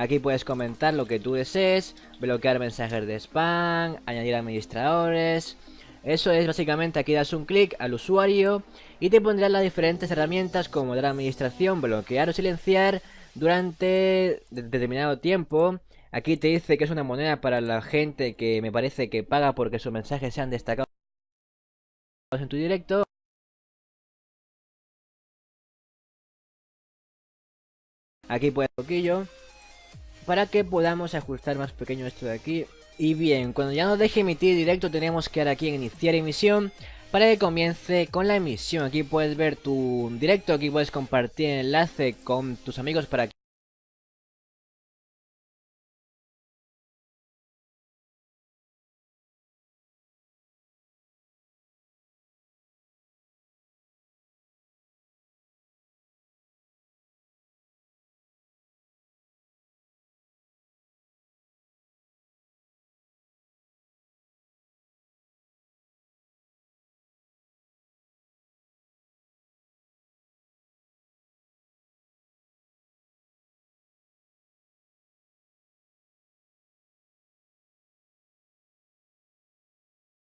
Aquí puedes comentar lo que tú desees, bloquear mensajes de spam, añadir administradores. Eso es básicamente, aquí das un clic al usuario y te pondrán las diferentes herramientas como dar administración, bloquear o silenciar durante determinado tiempo. Aquí te dice que es una moneda para la gente que me parece que paga porque sus mensajes sean destacados en tu directo. Aquí puedes un poquillo para que podamos ajustar más pequeño esto de aquí. Y bien, cuando ya nos deje emitir directo tenemos que dar aquí en iniciar emisión para que comience con la emisión. Aquí puedes ver tu directo, aquí puedes compartir el enlace con tus amigos para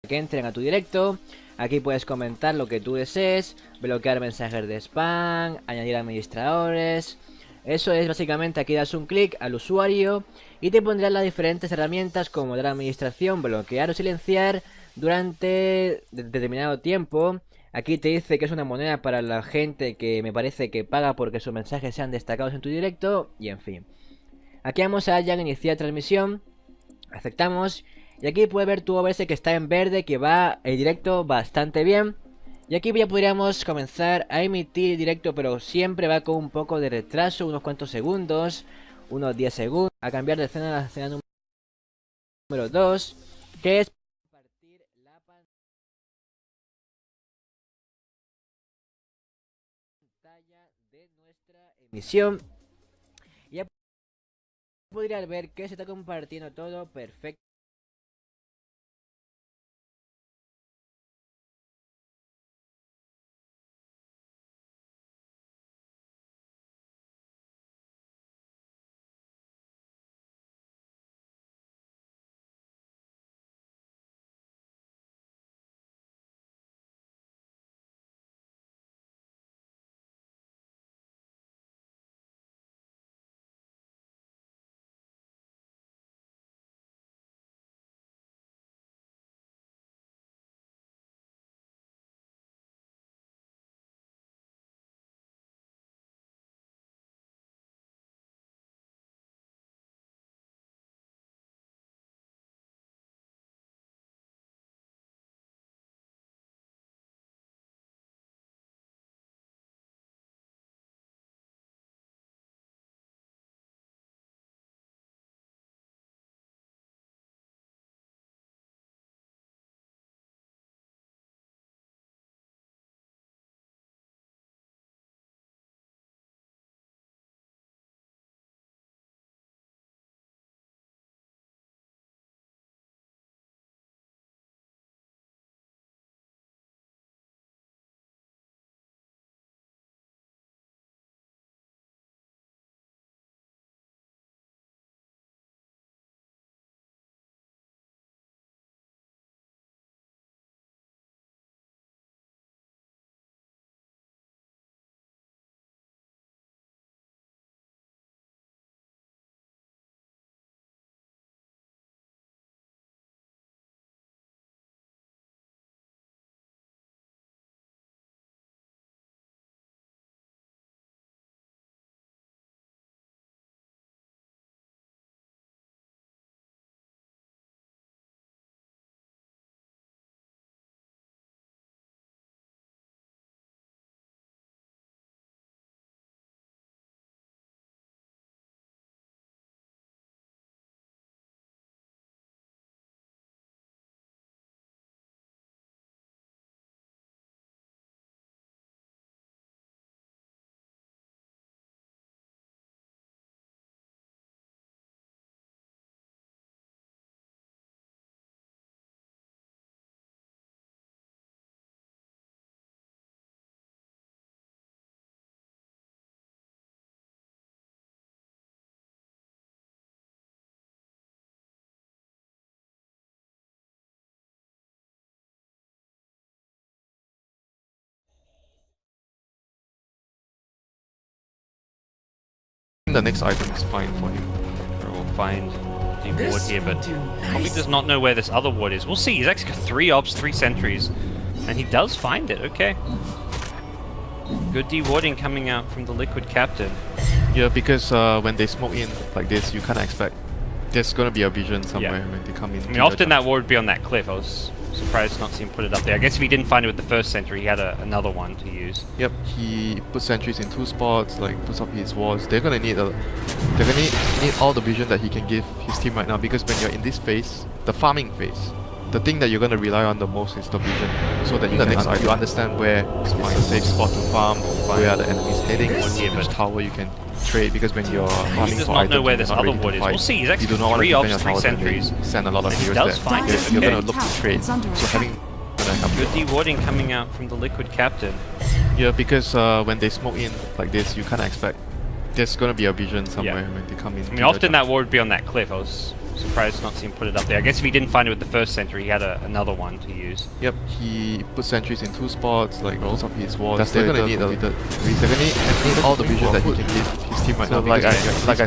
que entren a tu directo. Aquí puedes comentar lo que tú desees, bloquear mensajes de spam, añadir administradores. Eso es básicamente, aquí das un clic al usuario y te pondrán las diferentes herramientas como dar administración, bloquear o silenciar durante determinado tiempo. Aquí te dice que es una moneda para la gente que me parece que paga porque sus mensajes sean destacados en tu directo y en fin. Aquí vamos a ya iniciar transmisión. Aceptamos. Y aquí puedes ver tu OBS que está en verde, que va el directo bastante bien. Y aquí ya podríamos comenzar a emitir directo, pero siempre va con un poco de retraso, unos cuantos segundos, unos 10 segundos. A cambiar de escena a la escena número 2, que es compartir la pantalla de nuestra emisión. Y ya podrías ver que se está compartiendo todo perfecto. The next item is fine for him. We'll find the ward here, but probably does not know where this other ward is. We'll see. He's actually got 3 ops, 3 sentries, and he does find it. Okay. Good dewarding coming out from the Liquid Captain. Yeah, because when they smoke in like this, you kind of expect there's gonna be a vision somewhere when they come in. I mean, often that ward would be on that cliff. I was surprised not to see him put it up there. I guess if he didn't find it with the first sentry, he had another one to use. Yep, he puts sentries in 2 spots, like puts up his walls. They're gonna need need all the vision that he can give his team right now, because when you're in this phase, the farming phase, the thing that you're gonna rely on the most is the vision, so that you understand where is a safe spot to farm, where are the enemies heading, which tower you can trade, because when you're farming he does for not items, know where this you're not other ready to ward is. fight. We'll see. He's You actually do not want to 3 defend ops, your 3 towers and sentries. they send a lot of And he heroes does there. find it. You're Okay. gonna look to trade, so having Good dewarding coming out from the Liquid Captain. yeah, because when they smoke in like this, you kind of expect there's gonna be a vision somewhere when they come in. I mean, often that ward would be on that cliff. I was surprised not to see him put it up there. I guess if he didn't find it with the first sentry, he had another one to use. Yep, he puts sentries in 2 spots, like rolls up his walls. They're gonna need all the vision that he can give his team right now. Like I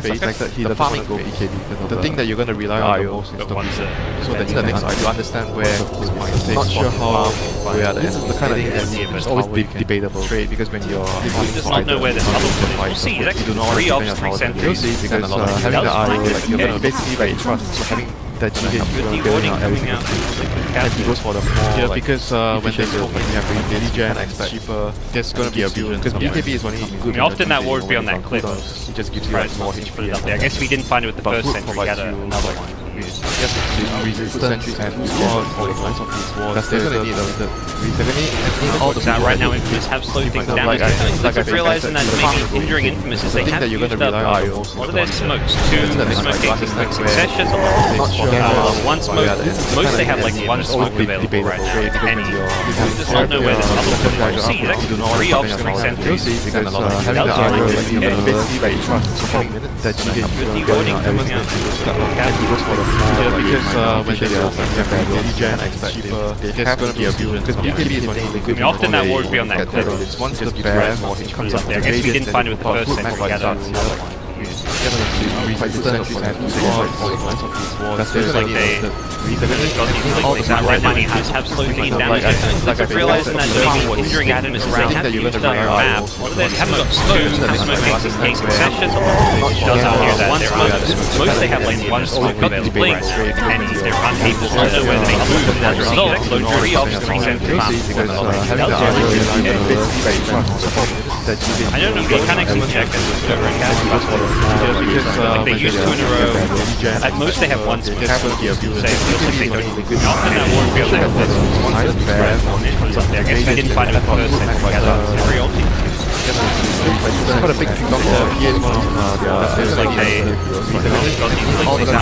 suspected, he the farming go BKB. The thing that you're gonna rely on the most is the vision, so that you understand where is my safe spot to farm, where are the enemies. The kind of thing that is always debatable trade, because when you're He does not know where this other ward is. We'll see. He's actually 3 ops, 3 sentries. because having the eye, like, you're gonna basically like trust, so having that Good dewarding coming out from the Liquid and he Captain. goes for the more because when they smoke, you have really gen and cheaper. There's gonna be a vision, because BKB is only good. I mean, often that ward would be on that cliff. He just gives you like Surprised more not to see him put HP. it up there. I guess if he didn't find it with the But first Grupo sentry, he had provides you another like one to use. Resistance and squad, all the lines of his walls. They're gonna need all the Now, right now, Infamous have slowed things down. Like I've realized that maybe hindering Infamous is they have used up one of their smokes, 2 smoke gates in quick succession. One smoke, most they have like 1 smoke available right now, and he does not know where this other one is. See, he's actually 3 ops, 3 sentries. because having the eye, you basically like trust, so for that you get Good dewarding coming out from the Liquid Captain. because when they smoke, you have really gen and cheaper. There's gonna be a vision, because BKB is only good. I mean, often that ward would be on that cliff. It's once the Just bear surprised not to see him put it up there. I guess if he didn't find it with the first sentry, he had another one to use. Right now he has slowed things down. I've realized that maybe hindering Infamous is they have used up map. One of their smokes, 2 smoke gates in quick succession. Does not hear that. 1 smoke, most they have like 1 smoke available right now, and they're unable to know where they move. As a result, load 3 ops, 3 sentries. I don't know, mechanics will check as a they use 2 in a row. At most they have 1 smoke. So it feels like they don't. Often that won't feel that. I guess if he didn't find it with the first sentry, he had every ulti. Quite a big thing on the PS1. It's like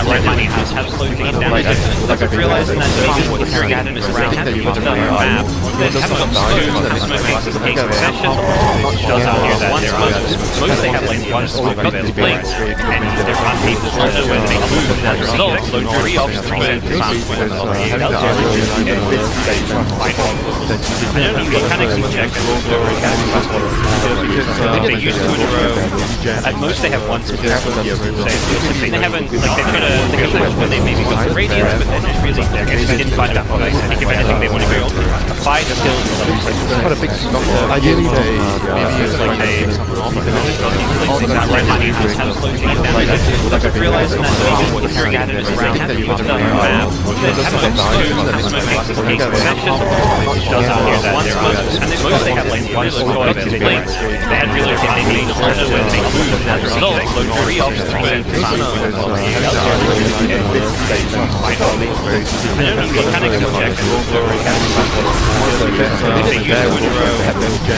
right now he has slowed things down. I've realized that maybe hindering Infamous is they have used up map. They haven't got 2 smoke gates in quick succession. Does not hear that. Most they have like 1 smoke available, and they're unable to know where they move. As a result, load 3 ops, 3 sentries. I don't know, mechanics will check as they use 2 in a row. At most they have 1 smoke. They haven't, like they could have, they maybe got the radiance, but they're not really, I guess they didn't find it out. I think if anything they want to go a 5 kills. Quite a big thing on the ideally they maybe use like right now he has slowed things down. I've realized that maybe hindering Infamous is they have used up map. They haven't got 2 smoke gates in quick succession. Does not hear that. And most they have like 1 smoke available. They had really they need to know where they move. As a result, load 3 ops, 3 sentries. I don't know, mechanics will check they use 2 in a row.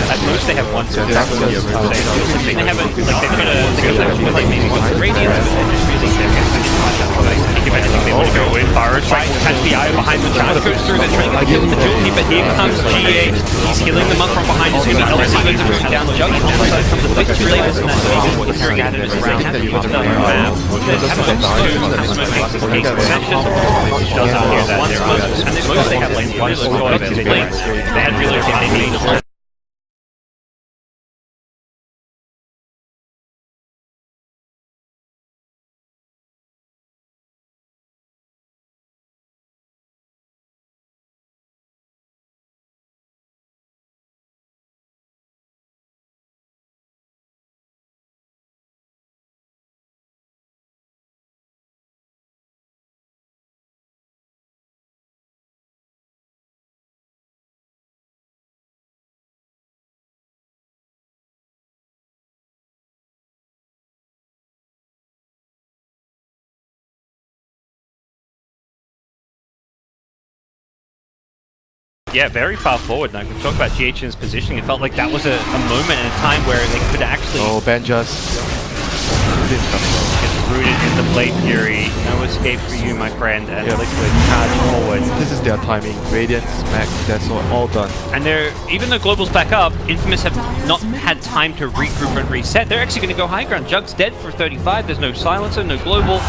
At most they have 1 smoke. They haven't, like they could have, like maybe got the radiance, but they're just really, I guess they didn't find out. I think if anything they want to go in fire, try to catch the eye behind the charge, goes through, they're trying to kill the Julie, but here comes GA. He's healing them up from behind his human. LC to bring down the jug. Outside comes the victory layers, and that's maybe what carrying out is around. Have you used up map? They haven't got 2 smoke gates in quick succession. Does not hear that. And most they have like 1 smoke available. They had really they need to yeah, very far forward. Now, we talk about GH's positioning. It felt like that was a moment and a time where they could actually Oh, Ben just get rooted in the Blade Fury. No escape for you, my friend. And Liquid charge forward. This is their timing. Radiance, Max, that's all done. And they're, even though Global's back up, Infamous have not had time to regroup and reset. They're actually going to go high ground. Jug's dead for 35. There's no Silencer, no Global.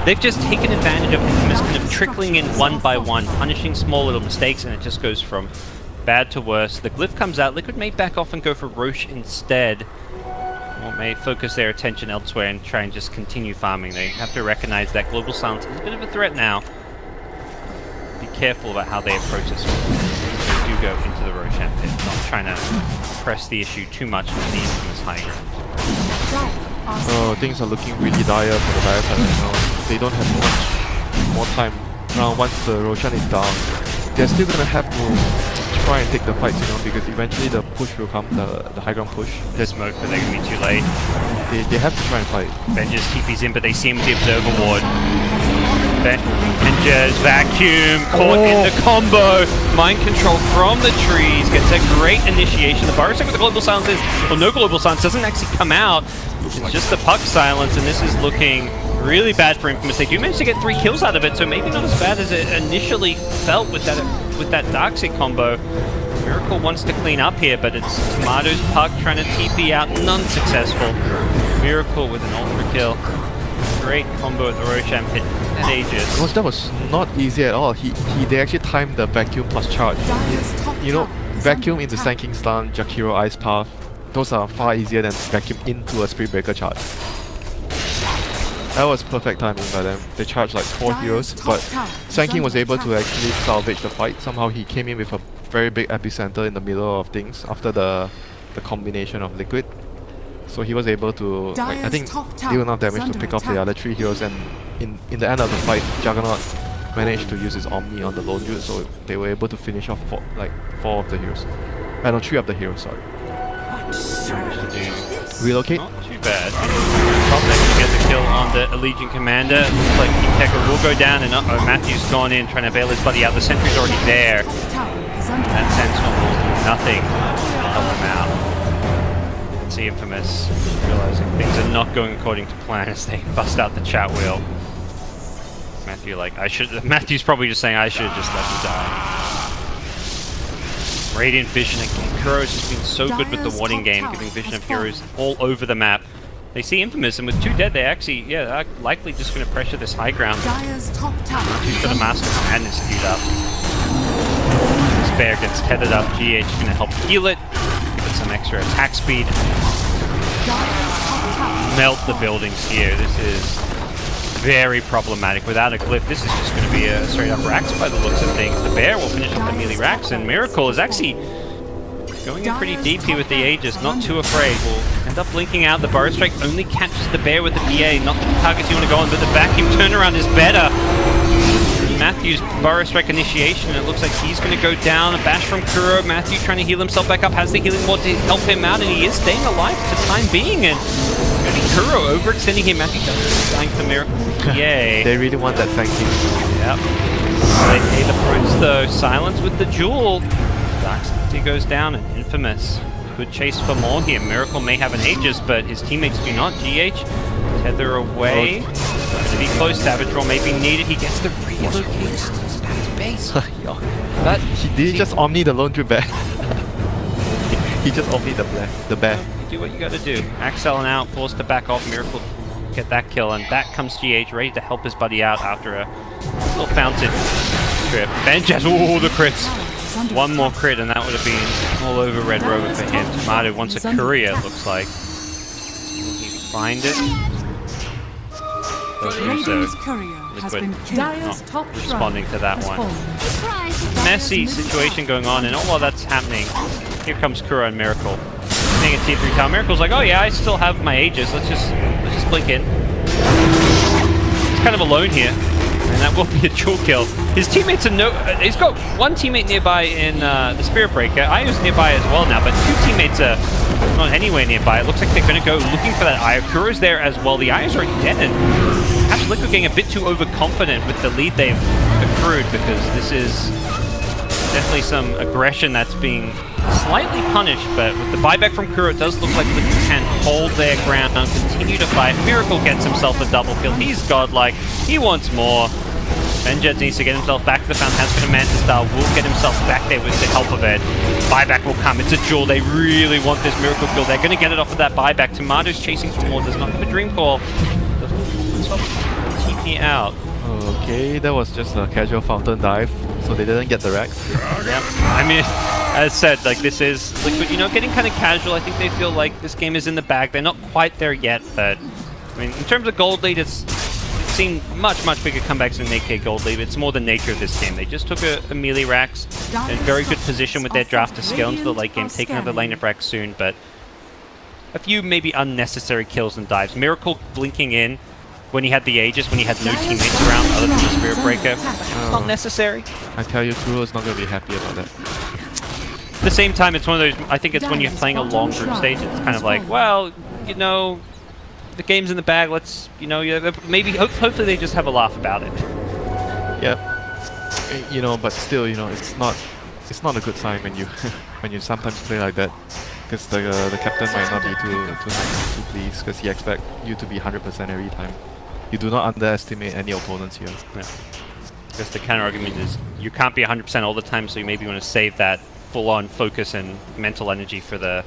They've just taken advantage of Infamous kind of trickling in one by one, punishing small little mistakes, and it just goes from bad to worse. The Glyph comes out. Liquid may back off and go for Roche instead. Or may focus their attention elsewhere and try and just continue farming. They have to recognize that Global Silence is a bit of a threat now. Be careful about how they approach this one. They do go into the Roshan pit, not trying to press the issue too much with the Infamous high ground. Oh, things are looking really dire for the dire side right now. They don't have much more time. Now, once the Roshan is down, they're still gonna have to try and take the fights, you know, because eventually the push will come, the high ground push. There's smoke, but they're gonna be too late. They have to try and fight. Benja's TP's in, but they see him with the Observer Ward. Benja's vacuum, caught in the combo. Mind control from the trees, gets a great initiation. The Burrow Strike with the Global Silence is, well, no Global Silence, doesn't actually come out. It's just the Puck Silence, and this is looking really bad for Infamous. They do manage to get 3 kills out of it, so maybe not as bad as it initially felt with that Darkseid combo. Miracle wants to clean up here, but it's Tomatoes, Puck trying to TP out, none successful. Miracle with an ultra kill. Great combo at the Roshan pit at Aegis. Because that was not easy at all. They actually timed the vacuum plus charge. You know, vacuum into Sand King stun, Jakiro Ice Path. Those are far easier than vacuum into a Spirit Breaker charge. That was perfect timing by them. They charged like 4 heroes, but Sand King was able to actually salvage the fight. Somehow he came in with a very big epicenter in the middle of things after the combination of Liquid. So he was able to, like, I think, deal enough damage to pick off the other 3 heroes, and in the end of the fight, Juggernaut managed to use his Omni on the lone dude, so they were able to finish off 4 of the heroes. No, 3 of the heroes, sorry. Relocate? Not too bad. Top next to get the kill on the Allegiant Commander. Looks like Keka will go down, and Matthew's gone in trying to bail his buddy out. The sentry's already there. That Sentinel will do nothing to help him out. You can see Infamous realizing things are not going according to plan as they bust out the chat wheel. Matthew's probably just saying, I should have just let you die. Radiant Vision again. Kuro's has been so good with the warding game, giving Vision of Heroes all over the map. They see Infamous, and with 2 dead, they actually, are likely just going to pressure this high ground. He's got a Master Madness queued up. Despair gets tethered up. GH is going to help heal it, give it some extra attack speed. Melt the buildings here. This is very problematic. Without a Glyph, this is just going to be a straight up Rax by the looks of things. The Bear will finish up the melee Rax, and Miracle is actually going in pretty deep here with the Aegis, not too afraid. Will end up blinking out. The Burrow Strike only catches the Bear with the PA, not the targets you want to go on, but the vacuum turnaround is better. Matthew's Burrow Strike initiation, and it looks like he's going to go down. A bash from Kuro. Matthew trying to heal himself back up, has the healing ward to help him out, and he is staying alive for the time being. And Kuro overextending him. Matthew dying for Miracle. Yay. They really want that Sand King. Yep. They pay the price though. Silence with the jewel. Darkseid goes down, and Infamous. Good chase for more here. Miracle may have an Aegis, but his teammates do not. GH tether away. To be close, Savage Roll may be needed. He gets the relocation to his base. That did he just Omni the lone dude back? He just Omni the bear. You do what you gotta do. Axelin out, forced to back off. Miracle get that kill, and back comes GH, ready to help his buddy out after a little fountain trip. Benjas, ooh, the crits. 1 more crit, and that would have been all over Red Rover for him. Tomato wants a courier, it looks like. Will he find it? Liquid not responding to that one. Messy situation going on, and while that's happening, here comes Kuro and Miracle. Seeing a tier 3 tower. Miracle's like, oh yeah, I still have my Aegis. Let's just blink in. He's kind of alone here, and that will be a dual kill. His teammates are he's got 1 teammate nearby in the Spirit Breaker. Io's nearby as well now, but 2 teammates are not anywhere nearby. It looks like they're going to go looking for that Io. Kuro's there as well. The Io's already dead, and perhaps Liquid getting a bit too overconfident with the lead they've accrued, because this is definitely some aggression that's being slightly punished, but with the buyback from Kuro, it does look like Liquid can hold their ground and continue to fight. Miracle gets himself a double kill. He's godlike. He wants more. Benjet needs to get himself back to the fountain. Has got a Manta Star. Will get himself back there with the help of it. Buyback will come. It's a duel. They really want this Miracle kill. They're going to get it off of that buyback. Tomato's chasing for more. Does not have a Dream Call. TP out. Okay, that was just a casual fountain dive, so they didn't get the Rex. Yeah, I mean, as said, like this is Liquid, you know, getting kind of casual. I think they feel like this game is in the bag. They're not quite there yet, but I mean, in terms of gold lead, it's seen much bigger comebacks than 8k gold lead. It's more the nature of this game. They just took a melee Rax in very good position with their draft to scale into the late game, take another lane of Rax soon, but a few maybe unnecessary kills and dives. Miracle blinking in when he had the Aegis, when he had no teammates around other than the Spirit Breaker. Not necessary. I tell you, Kuro is not going to be happy about that. At the same time, it's one of those, I think it's when you're playing a long group stage, it's kind of like, well, you know, the game's in the bag, let's, you know, maybe, hopefully they just have a laugh about it. Yep. You know, but still, you know, it's not a good sign when you when you sometimes play like that, because the captain might not be too pleased, because he expects you to be 100% every time. You do not underestimate any opponents here. Yeah. I guess the counter argument is you can't be 100% all the time, so you maybe want to save that full-on focus and mental energy for the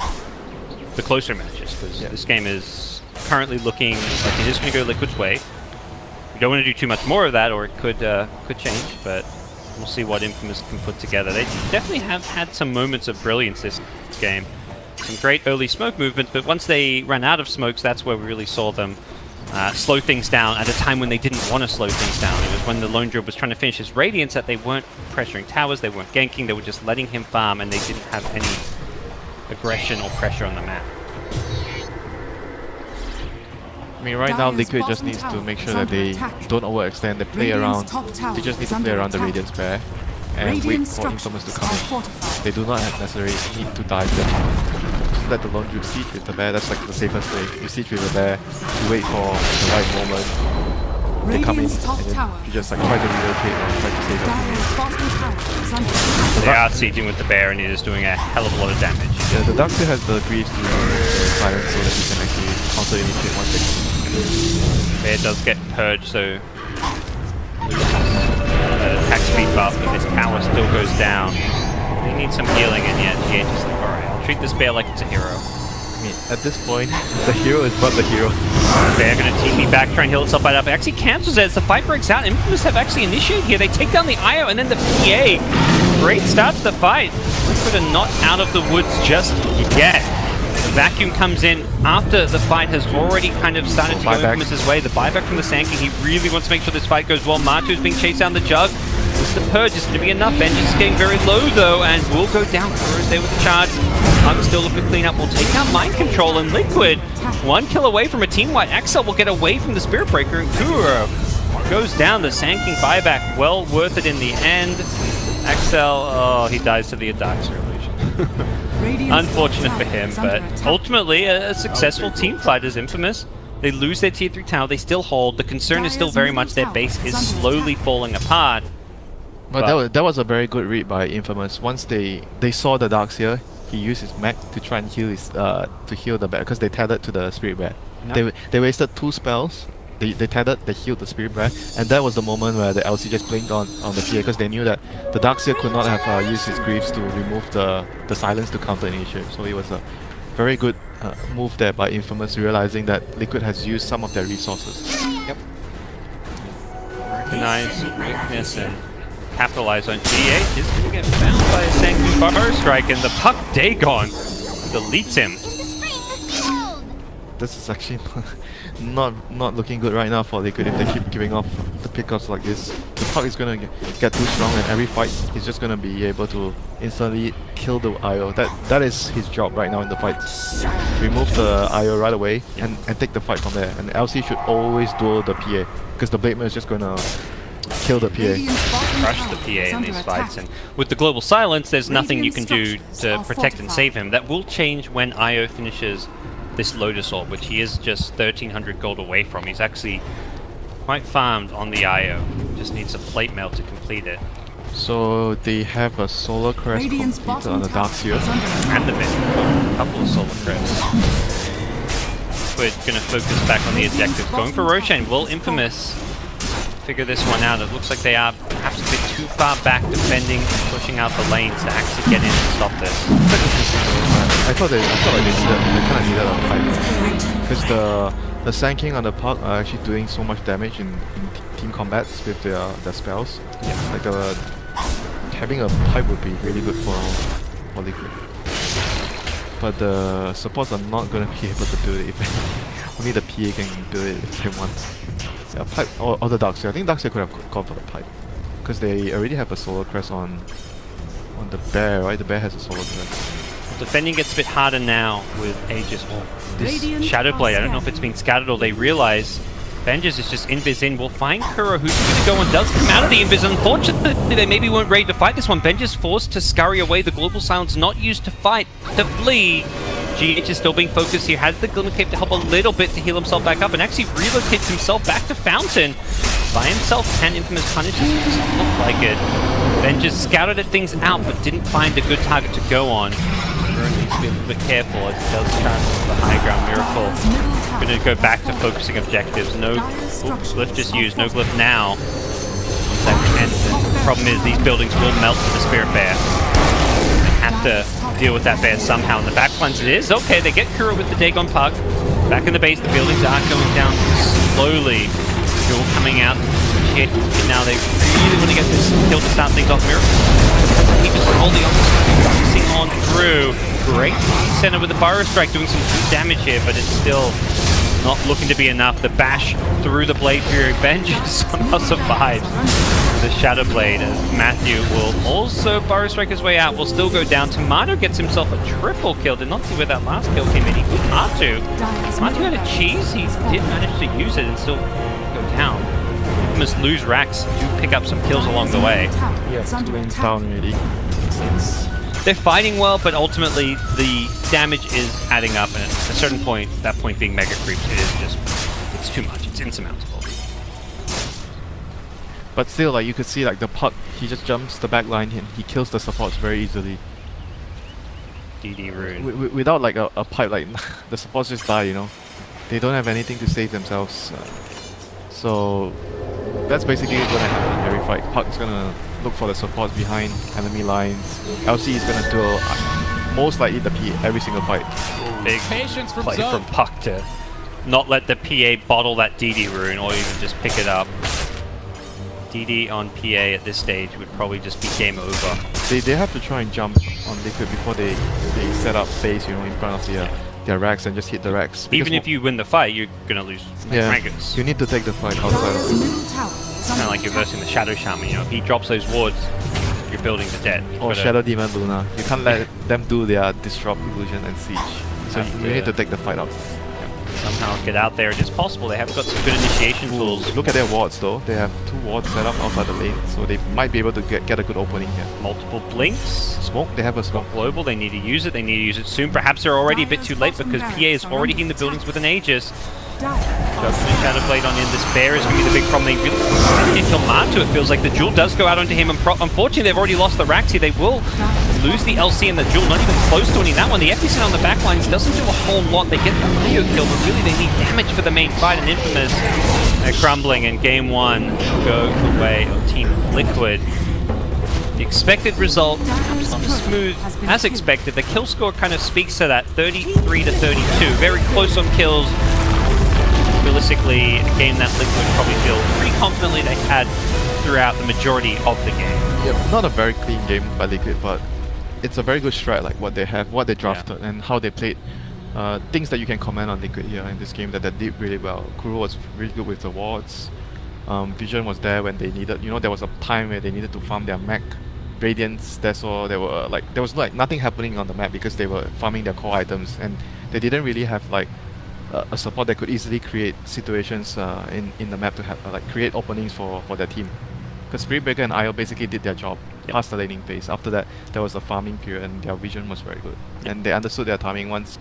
closer matches, because this game is currently looking like it is going to go Liquid's way. You don't want to do too much more of that, or it could change, but we'll see what Infamous can put together. They definitely have had some moments of brilliance this game. Some great early smoke movements, but once they ran out of smokes, that's where we really saw them slow things down at a time when they didn't want to slow things down. It was when the Lone Druid was trying to finish his Radiance that they weren't pressuring towers, they weren't ganking, they were just letting him farm, and they didn't have any aggression or pressure on the map. I mean, right now Liquid just needs to make sure that they don't overextend, they play around, they just need to play around the Radiance pair and wait for Infamous to come in. They do not necessarily need to dive them. Just let the Lone Druid siege with the bear, that's like the safest way. You siege with the bear, you wait for the right moment, they come in, and then you just like try to relocate or try to save them. They are sieging with the bear and it is doing a hell of a lot of damage. Yeah, the Darkseer has the Greaves to the silence so that he can actually counter-initiate one tick. Bear does get purged, so attack speed buff, but this tower still goes down. They need some healing, and yet GH is like, alright, I'll treat this bear like it's a hero. I mean, at this point, the hero is but the hero. Bear gonna TP back, try and heal itself right up. It actually cancels it as the fight breaks out. Infamous have actually initiated here. They take down the IO and then the PA. Great start to the fight. Liquid are not out of the woods just yet. The vacuum comes in after the fight has already kind of started to go Infamous's way. The buyback from the Sand King, he really wants to make sure this fight goes well. Martu's being chased down the jug. With the purge, is going to be enough. Vengeance is getting very low though, and will go down. Kuro's there with the charge. Hug still looking to clean up. Will take out Mind Control, and Liquid, one kill away from a team wipe. Axel will get away from the Spirit Breaker, and Kuro goes down. The Sand King buyback, well worth it in the end. Axel, oh, he dies to the Darkseer illusion. Unfortunate for him, but ultimately a successful team fight is Infamous. They lose their tier 3 tower, they still hold. The concern is still very much their base is slowly falling apart. But that was a very good read by Infamous. Once they saw the Darkseer, he used his mech to try and heal his to heal the bear, because they tethered to the Spirit Bear. No. They wasted 2 spells. They tethered, they healed the Spirit Bear, and that was the moment where the LC just blinked on the PA, because they knew that the Darkseer could not have used his Greaves to remove the silence to counter initiate. So it was a very good move there by Infamous, realizing that Liquid has used some of their resources. Yep. Recognize weakness and capitalize on GH. Is going to get found by a Sanku Bar Strike, and the puck Dagon deletes him. This is actually not looking good right now for Liquid if they keep giving off the pickups like this. The puck is going to get too strong, and every fight he's just going to be able to instantly kill the IO. That is his job right now in the fight. Remove the IO right away and take the fight from there. And LC should always duel the PA, because the Blademan is just going to kill the PA. Crush the PA in these fights, and with the global silence there's nothing you can do to protect and save him. That will change when IO finishes this Lotus Orb, which he is just 1300 gold away from. He's actually quite farmed on the IO. Just needs a plate mail to complete it. So they have a solar crest Radiant's completed bottom on the dark tower sphere. is under attack. And the mid. A couple of solar crests. We're gonna focus back on the objectives. Going for Roshan. Will Infamous figure this one out? It looks like they are perhaps a bit too far back defending, pushing out the lanes to actually get in and stop this. I thought like they kind of needed a fight. Because the Sand on the puck are actually doing so much damage in team combats with their spells. Yeah. Like having a pipe would be really good for Liquid. But the supports are not going to be able to do it if only the PA can do it if they want. Yeah, pipe or the Darkseer. I think Darkseer could have gone for the pipe. Because they already have a solar crest on the bear, right? The bear has a solar crest. Defending gets a bit harder now with Aegis. This Radiant Shadow Blade, I don't know if Blast. it's been scattered or they realize Vengeance is just invis in. We'll find Kuro, who's going to go and does come out of the invis. Unfortunately, they maybe weren't ready to fight this one. Vengeance forced to scurry away. The Global Silence not used to fight, to flee. GH is still being focused here. Has the Glimmer Cape to help a little bit to heal himself back up and actually relocates himself back to Fountain. By himself, can Infamous punish this? Doesn't look like it. Vengeance scouted at things out but didn't find a good target to go on. Ruin needs to be a little bit careful as he does try the high ground miracle. Going to go back to focusing objectives. No glyph just used, no glyph now. Once that ends, the problem is these buildings will melt to the Spirit Bear. They have to deal with that bear somehow. In the back plunge it is. Okay, they get Kuro with the Dagon Puck. Back in the base, the buildings are going down slowly. Jewel coming out. Shit. Now they really want to get this kill to start things off. Miracle. He just holding on, focusing on through. Great center with the Burrow Strike, doing some good damage here, but it's still not looking to be enough. The bash through the Blade Fury. Vengeance somehow survives the Shadow Blade, as Matthew will also Burrow Strike his way out. Will still go down. Tomato gets himself a triple kill. Did not see where that last kill came in. He could Matu. Matu had a cheese. He did manage to use it and still go down. Must lose racks to pick up some kills along the way. Yeah, 2 lanes down really. They're fighting well, but ultimately the damage is adding up, and at a certain point, that point being Mega Creep, it is just, it's too much, it's insurmountable. But still, like you could see, like the puck, he just jumps the back line and he kills the supports very easily. DD Rune. Without like a pipe, like the supports just die, you know. They don't have anything to save themselves. So that's basically going to happen in every fight. Puck is going to look for the supports behind enemy lines. LC is going to do most likely the P every single fight. Big play from Puck to not let the PA bottle that DD Rune or even just pick it up. DD on PA at this stage would probably just be game over. They have to try and jump on Liquid before they set up base, you know, in front of their racks and just hit the racks. Even if you win the fight, you're gonna lose Dragons. You need to take the fight outside of it. Kind of like you're versing the Shadow Shaman, you know, if he drops those wards, your buildings are dead. Or Shadow Demon Luna. You can't let them do their Disrupt, Illusion and Siege. So you need to take the fight outside. Somehow get out there. It is possible. They have got some good initiation tools. Look at their wards though. They have 2 wards set up outside the lane, so they might be able to get a good opening here. Multiple blinks. Smoke, they have a smoke. Global, they need to use it. They need to use it soon. Perhaps they're already a bit too late because PA is already hitting the buildings with an Aegis. Judgment Shadow Blade on in. This bear is going to be the big problem. They really can't kill Matu. It feels like the Jewel does go out onto him. And unfortunately, they've already lost the racks here. They will lose the LC and the Jewel. Not even close to winning that one. The FPC on the backlines doesn't do a whole lot. They get the Leo kill, but really they need damage for the main fight. And Infamous are crumbling. And game 1 go the way of Team Liquid. The expected result comes not as smooth as expected. The kill score kind of speaks to that, 33 to 32. Very close on kills. Realistically, a game that Liquid probably feel pretty confidently they had throughout the majority of the game. Yeah, not a very clean game by Liquid, but it's a very good strat, like what they have, what they drafted, and how they played. Things that you can comment on Liquid here in this game that they did really well. Kuro was really good with the wards. Vision was there when they needed, you know, there was a time where they needed to farm their mech. Radiance, that's all. There was like nothing happening on the map because they were farming their core items, and they didn't really have like a support that could easily create situations in the map to have like create openings for their team. Because Spiritbreaker and IO basically did their job past the laning phase. After that, there was a farming period, and their vision was very good, and they understood their timing once.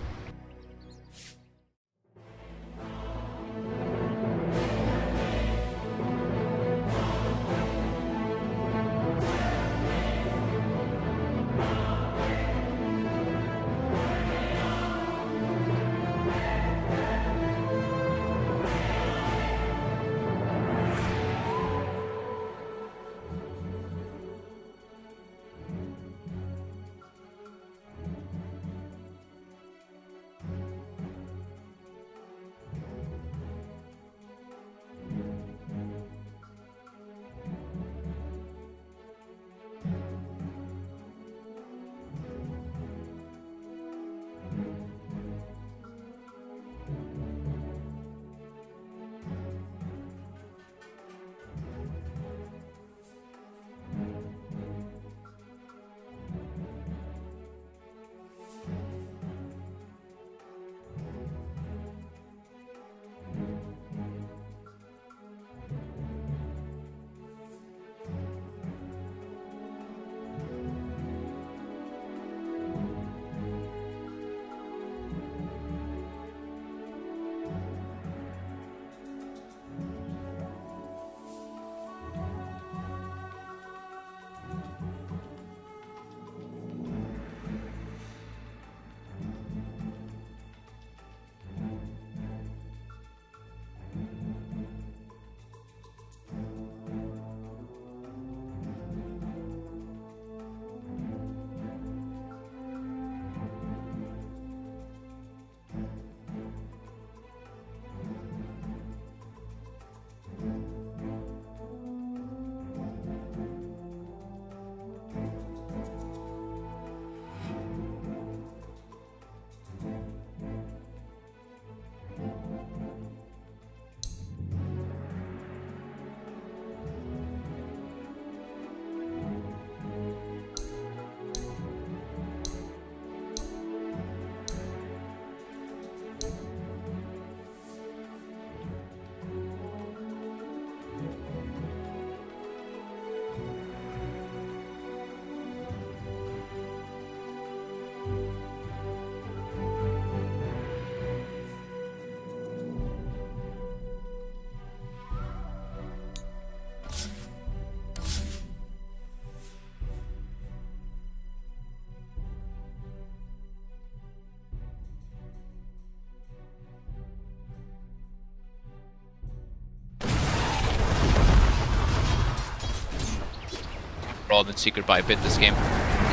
overall than Secret by a bit this game.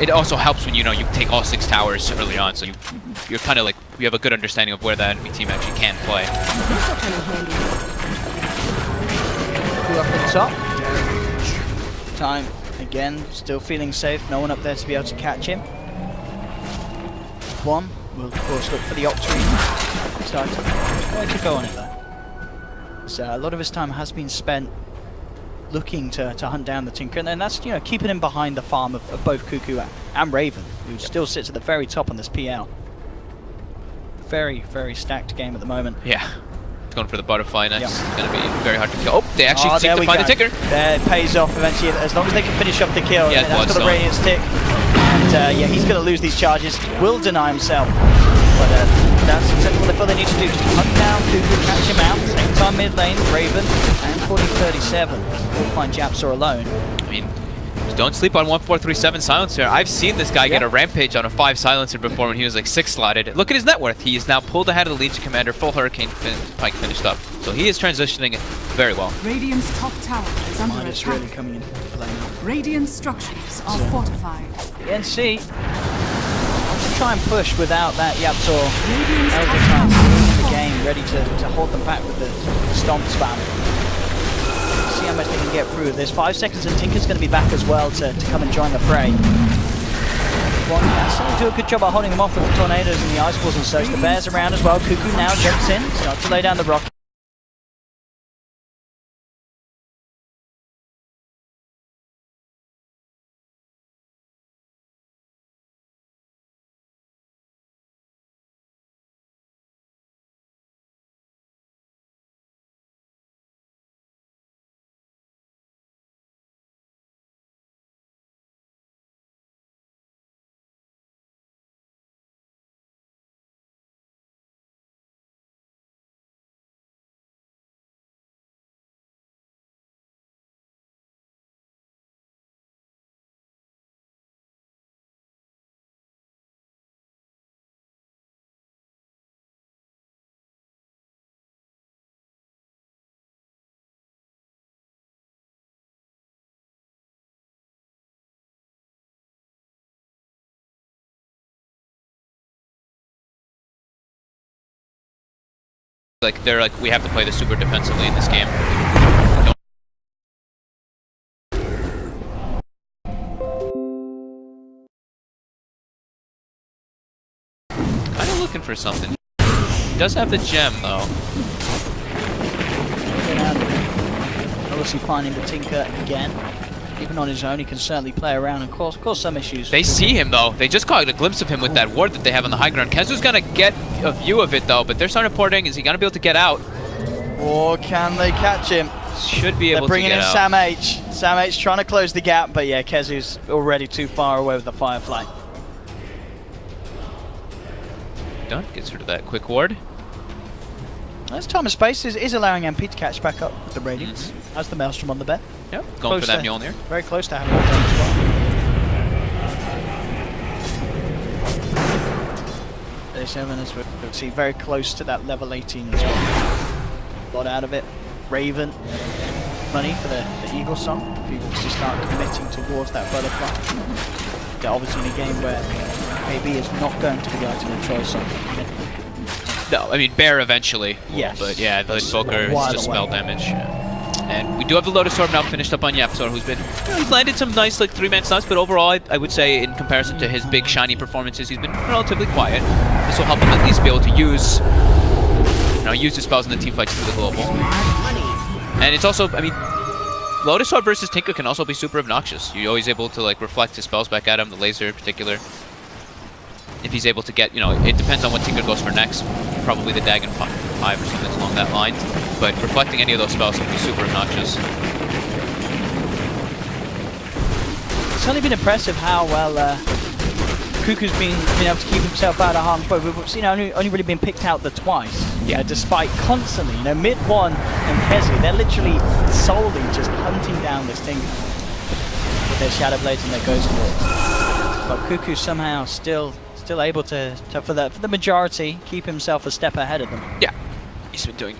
It also helps when you take all 6 towers early on, so you're kind of like, you have a good understanding of where the enemy team actually can play. This'll come in handy. Two up at the top. Time again, still feeling safe. No one up there to be able to catch him. One will of course look for the Octarine. Starting to go on it though. So a lot of his time has been spent looking to hunt down the Tinker, and then that's keeping him behind the farm of both Cuckoo and Raven, who still sits at the very top on this PL. Very, very stacked game at the moment. Yeah. Going for the butterfly next. Yep. It's going to be very hard to kill. Oh, they actually seem to find the Tinker. There, it pays off eventually, as long as they can finish off the kill. Yeah, that's got a Radiant Stick. And yeah, he's going to lose these charges. Will deny himself. But that's exactly what they feel they need to do. Just hunt down Cuckoo, catch him out. Same time mid lane, Raven, and 40-37. We'll find Japsaw alone. I mean, don't sleep on 1437 Silencer. I've seen this guy get a rampage on a 5 Silencer before when he was like 6 slotted. Look at his net worth. He is now pulled ahead of the Legion Commander, full Hurricane Pike finished up. So he is transitioning very well. Radiant's top tower is under Minus attack. really coming in play now. Radiant structures are fortified. The NC wants to try and push without that Yapsaw Radiant's Elder top time tower in is the game, ready to hold them back with the stomp spam. See how much they can get through. There's 5 seconds and Tinker's going to be back as well to come and join the fray. One can still do a good job of holding them off with the tornadoes and the ice balls and such. The bears around as well. Cuckoo now jumps in, starts to lay down the rock. They're like, we have to play this super defensively in this game. Kind of looking for something. He does have the gem though. Obviously finding the Tinker again. Even on his own, he can certainly play around and cause some issues. They see him though. They just caught a glimpse of him with that ward that they have on the high ground. Kezu's gonna get a view of it though, but they're starting reporting. Is he gonna be able to get out? Or can they catch him? Should be able to get out. They're bringing in Sam H. Sam H trying to close the gap, but yeah, Kezu's already too far away with the Firefly. Done. Gets rid of that quick ward. As time and space is allowing MP to catch back up with the Radiance. As the Maelstrom on the bed. Yep. Going for that Mjolnir. Very close to having it done as well. 37 as we see, very close to that level 18 as well. A lot out of it. Raven, money for the Eagle Song. If you to start committing towards that butterfly. They're obviously in a game where AB is not going to be the item of choice on. No, I mean Bear eventually. Yes. But yeah, the Invoker is just spell damage. And we do have the Lotus Orb now finished up on Yapsaw, who's been, he's landed some nice like 3-man stuns, but overall I would say in comparison to his big shiny performances, he's been relatively quiet. This will help him at least be able to use use the spells in the team fights through the global. And it's also, I mean, Lotus Orb versus Tinker can also be super obnoxious. You're always able to like reflect his spells back at him, the laser in particular. If he's able to get, it depends on what Tinker goes for next. Probably the Dagon 5 or something along that line. But reflecting any of those spells can be super obnoxious. It's only been impressive how well Cuckoo's been able to keep himself out of harm's way. We've seen only really been picked out twice. Yeah. Despite constantly, mid one and Kezu, they're literally solely just hunting down this Tinker with their Shadow Blades and their Ghost Walks. But Cuckoo somehow still able to for the majority keep himself a step ahead of them. Yeah, he's been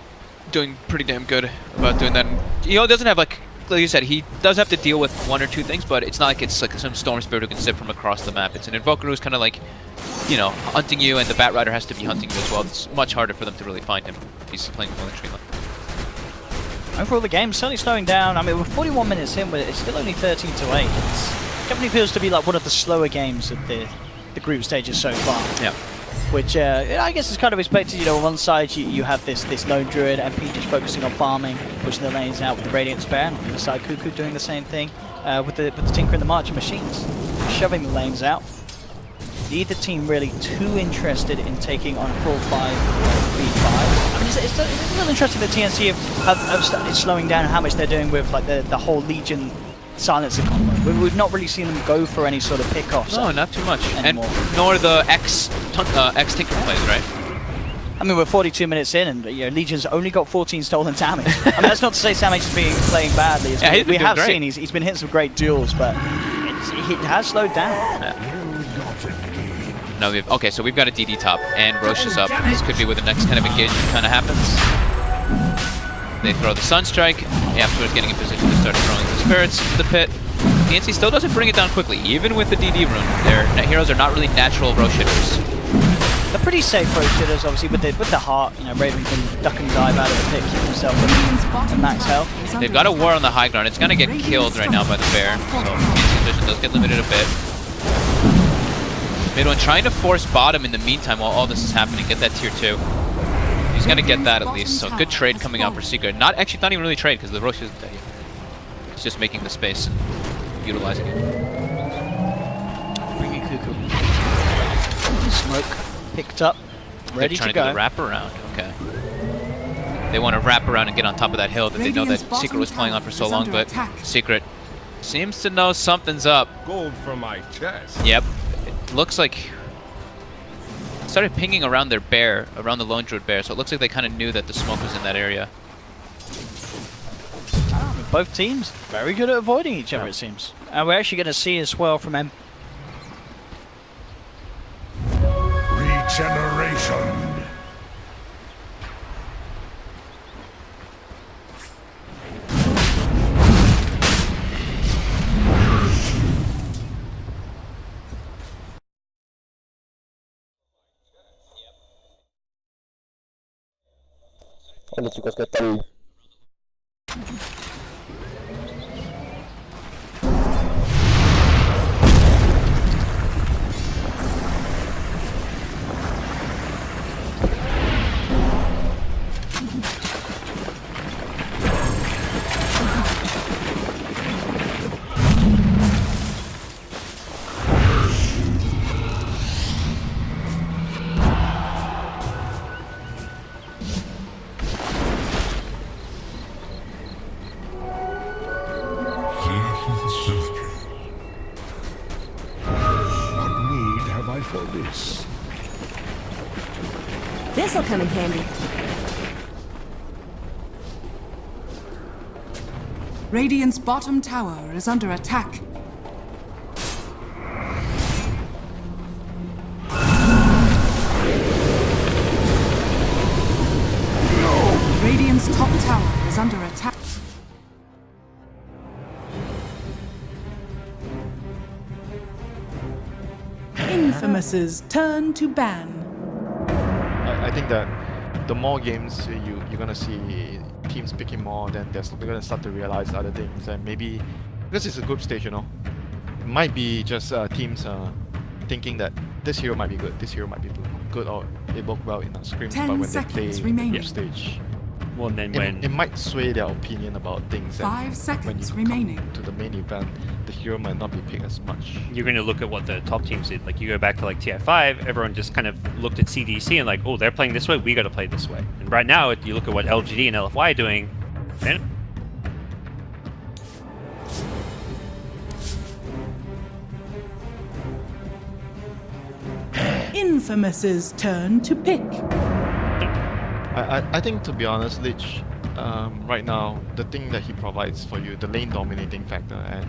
doing pretty damn good about doing that. And, doesn't have like like you said, he does have to deal with one or two things, but it's not like it's like some storm spirit who can sit from across the map. It's an invoker who's kind of like, you know, hunting you, and the Bat Rider has to be hunting you as well. It's much harder for them to really find him if he's playing on the tree line. Overall, the game's certainly slowing down. I mean, we're 41 minutes in, but it's still only 13-8. It definitely feels to be like one of the slower games of the group stages so far. Yeah. Which I guess is kind of expected. You know, on one side you have this lone druid MP just focusing on farming, pushing the lanes out with the Radiant Bear, and on the other side Cuckoo doing the same thing with the Tinker and the Marching Machines, shoving the lanes out. Neither team really too interested in taking on a full 5v5. I mean, it's a little interesting that TNC have started slowing down how much they're doing with like the whole Legion silencer combo. We've not really seen them go for any sort of pickoffs. No, not too much. Anymore. And nor the X Tinker plays, right? I mean, we're 42 minutes in, and you know, Legion's only got 14 stolen damage. I mean, that's not to say Samage is playing badly. Yeah, we have great. seen he's been hitting some great duels, but it has slowed down. Yeah. No, okay, so we've got a DD top, and Roche is up. This could be where the next kind of engagement kind of happens. They throw the Sunstrike, afterwards getting in position to start throwing the Spirits into the pit. TNC still doesn't bring it down quickly, even with the DD rune. Their heroes are not really natural Roche hitters. They're pretty safe Roche hitters, obviously, with the heart. You know, Raven can duck and dive out of the pit, keep himself at max health. They've got a war on the high ground. It's going to get killed right now by the bear, so TNC's vision does get limited a bit. Mid one trying to force bottom in the meantime while all this is happening, get that tier 2. He's gonna get that at least, so good trade coming out for Secret. Not even really trade, because the Roche isn't dead yet. He's just making the space and utilizing it. Bringing Cuckoo. Smoke picked up, ready to go. They're trying to do the wrap around, okay. They want to wrap around and get on top of that hill that they know that Secret was playing on for so long, but Secret seems to know something's up. Gold from my chest. Yep. Looks like started pinging around their bear, around the lone druid bear, so it looks like they kind of knew that the smoke was in that area. Both teams very good at avoiding each other, it seems. And we're actually going to see as well from Regeneration. Hola chicos, ¿qué tal? This'll come in handy. Radiant's bottom tower is under attack. Radiant's top tower is under attack. Infamous's turn to ban. I think that the more games you're gonna see teams picking more, then they're gonna start to realize other things, and maybe because it's a group stage, you know, it might be just teams thinking that this hero might be good, this hero might be good, or they work well in a scrim, but when they play the group stage, well, then when it might sway their opinion about things. 5 seconds when you remaining. come to the main event, the hero might not be picked as much. You're going to look at what the top teams did. Like, you go back to like TI5, everyone just kind of looked at CDC and like, oh, they're playing this way, we got to play this way. And right now, you look at what LGD and LFY are doing, and Infamous's turn to pick. I think, to be honest, Lich, right now, the thing that he provides for you, the lane dominating factor, and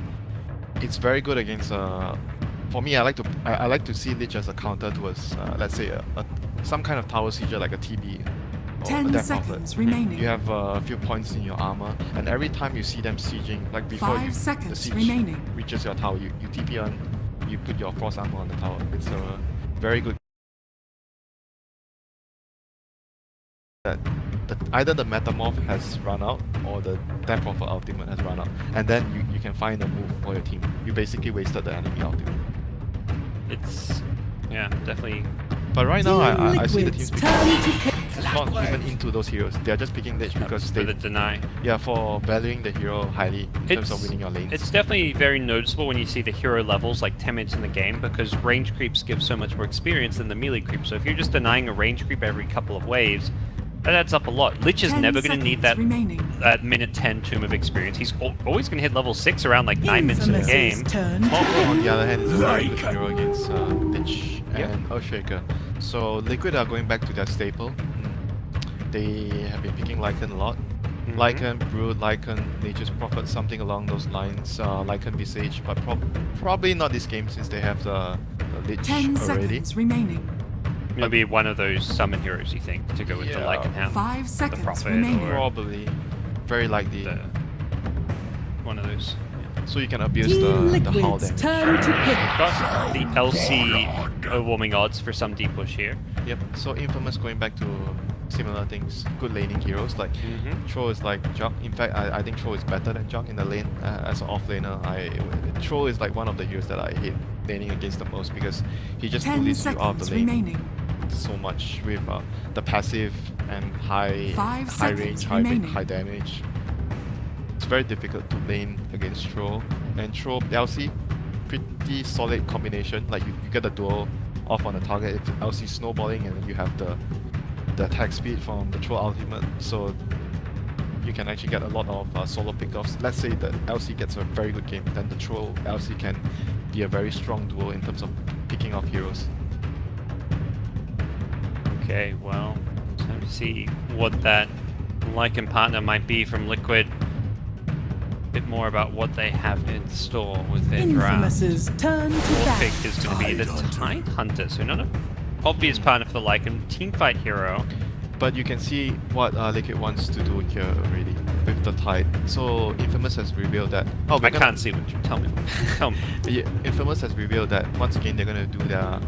it's very good against. For me, I like to see Lich as a counter towards, let's say, some kind of tower sieger like a TB 10 death seconds outlet. remaining. You have a few points in your armor, and every time you see them sieging, like before 5 the seconds siege remaining. reaches your tower, you TP on, you put your force armor on the tower. It's a very good. That either the metamorph has run out or the death prophet ultimate has run out, and then you can find a move for your team. You basically wasted the enemy ultimate. It's yeah, definitely. But right now, I see the Liquids, teams picking turn to pick. not even into those heroes. They are just picking Lich because For they the deny. for valuing the hero highly in terms of winning your lanes. It's definitely very noticeable when you see the hero levels like 10 minutes in the game, because range creeps give so much more experience than the melee creep. So if you're just denying a range creep every couple of waves, that adds up a lot. Lich is 10 never going to need that remaining. minute 10 Tomb of Experience. He's always going to hit level 6 around like 9 minutes in the Infamous's game. turn to Poplar, on pick. the other hand, is a very good hero against Lich and Earthshaker. So Liquid are going back to their staple. They have been picking Lycan a lot. Lycan, Brood, Lycan, Nature's Prophet, something along those lines. Lycan Visage, but probably not this game since they have the Lich 10 already. seconds remaining. It'll be one of those summon heroes, you think, to go with the Yeah. Lycan Hound. 5 seconds Prophet remaining. or- Probably. Very likely. One of those. So you can abuse Team the hull Liquid's damage. turn to pick. Got the LC overwhelming odds for some deep push here. Yep, so Infamous going back to similar things. Good laning heroes like Troll is like Jug. In fact, I think Troll is better than Jug in the lane. As an offlaner, Troll is like one of the heroes that I hate laning against the most because he just 10 bullies you out of the seconds lane remaining. so much with the passive and high 5 range, seconds high remaining. high damage. It's very difficult to lane against Troll. And Troll LC, pretty solid combination. Like you get the duel off on the target. It's LC snowballing, and then you have the attack speed from the Troll ultimate. So you can actually get a lot of solo pickoffs. Let's say the LC gets a very good game, then the Troll LC can be a very strong duo in terms of picking off heroes. Okay, well, time to see what that Lycan partner might be from Liquid. A bit more about what they have in store with their draft. Infamous's turn to Fourth bat. pick is going to be the Tide Hunter, so not an obvious partner for the Lycan. Teamfight hero. But you can see what Liquid wants to do here already with the Tide. So Infamous has revealed that. Oh, I can't see what you tell me. Tell me. Yeah, Infamous has revealed that once again they're gonna do their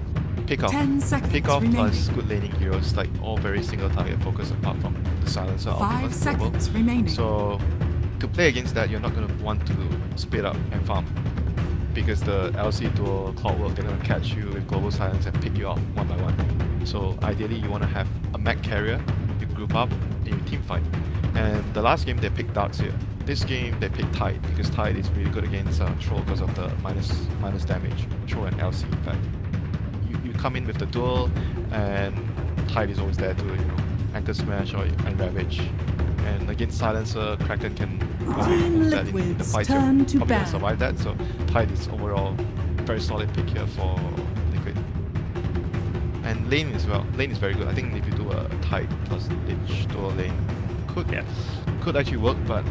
pick-off. 10 seconds Pick-off remaining. plus good laning heroes, like all very single target focus apart from the Silencer 5 ultimate global. seconds remaining. So to play against that, you're not gonna want to split up and farm. Because the LC dual Clockwork, they're gonna catch you with Global Silence and pick you off one by one. So ideally you wanna have a mech carrier, you group up, and you team fight. And the last game they picked Darks here. This game they picked Tide, because Tide is really good against Troll because of the minus damage. Troll and LC in fact. You come in with the duel, and Tide is always there to anchor smash and ravage. And against Silencer, Kraken can Team that in the Liquid's fight turn to probably bat. survive that. So Tide is overall very solid pick here for Liquid. And lane as well. Lane is very good. I think if you do a Tide plus Lich dual lane, could actually work, but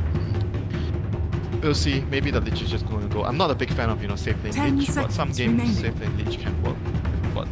we'll see. Maybe the Lich is just going to go. I'm not a big fan of safe lane 10 Lich, but some seconds games remaining. safe lane Lich can work. What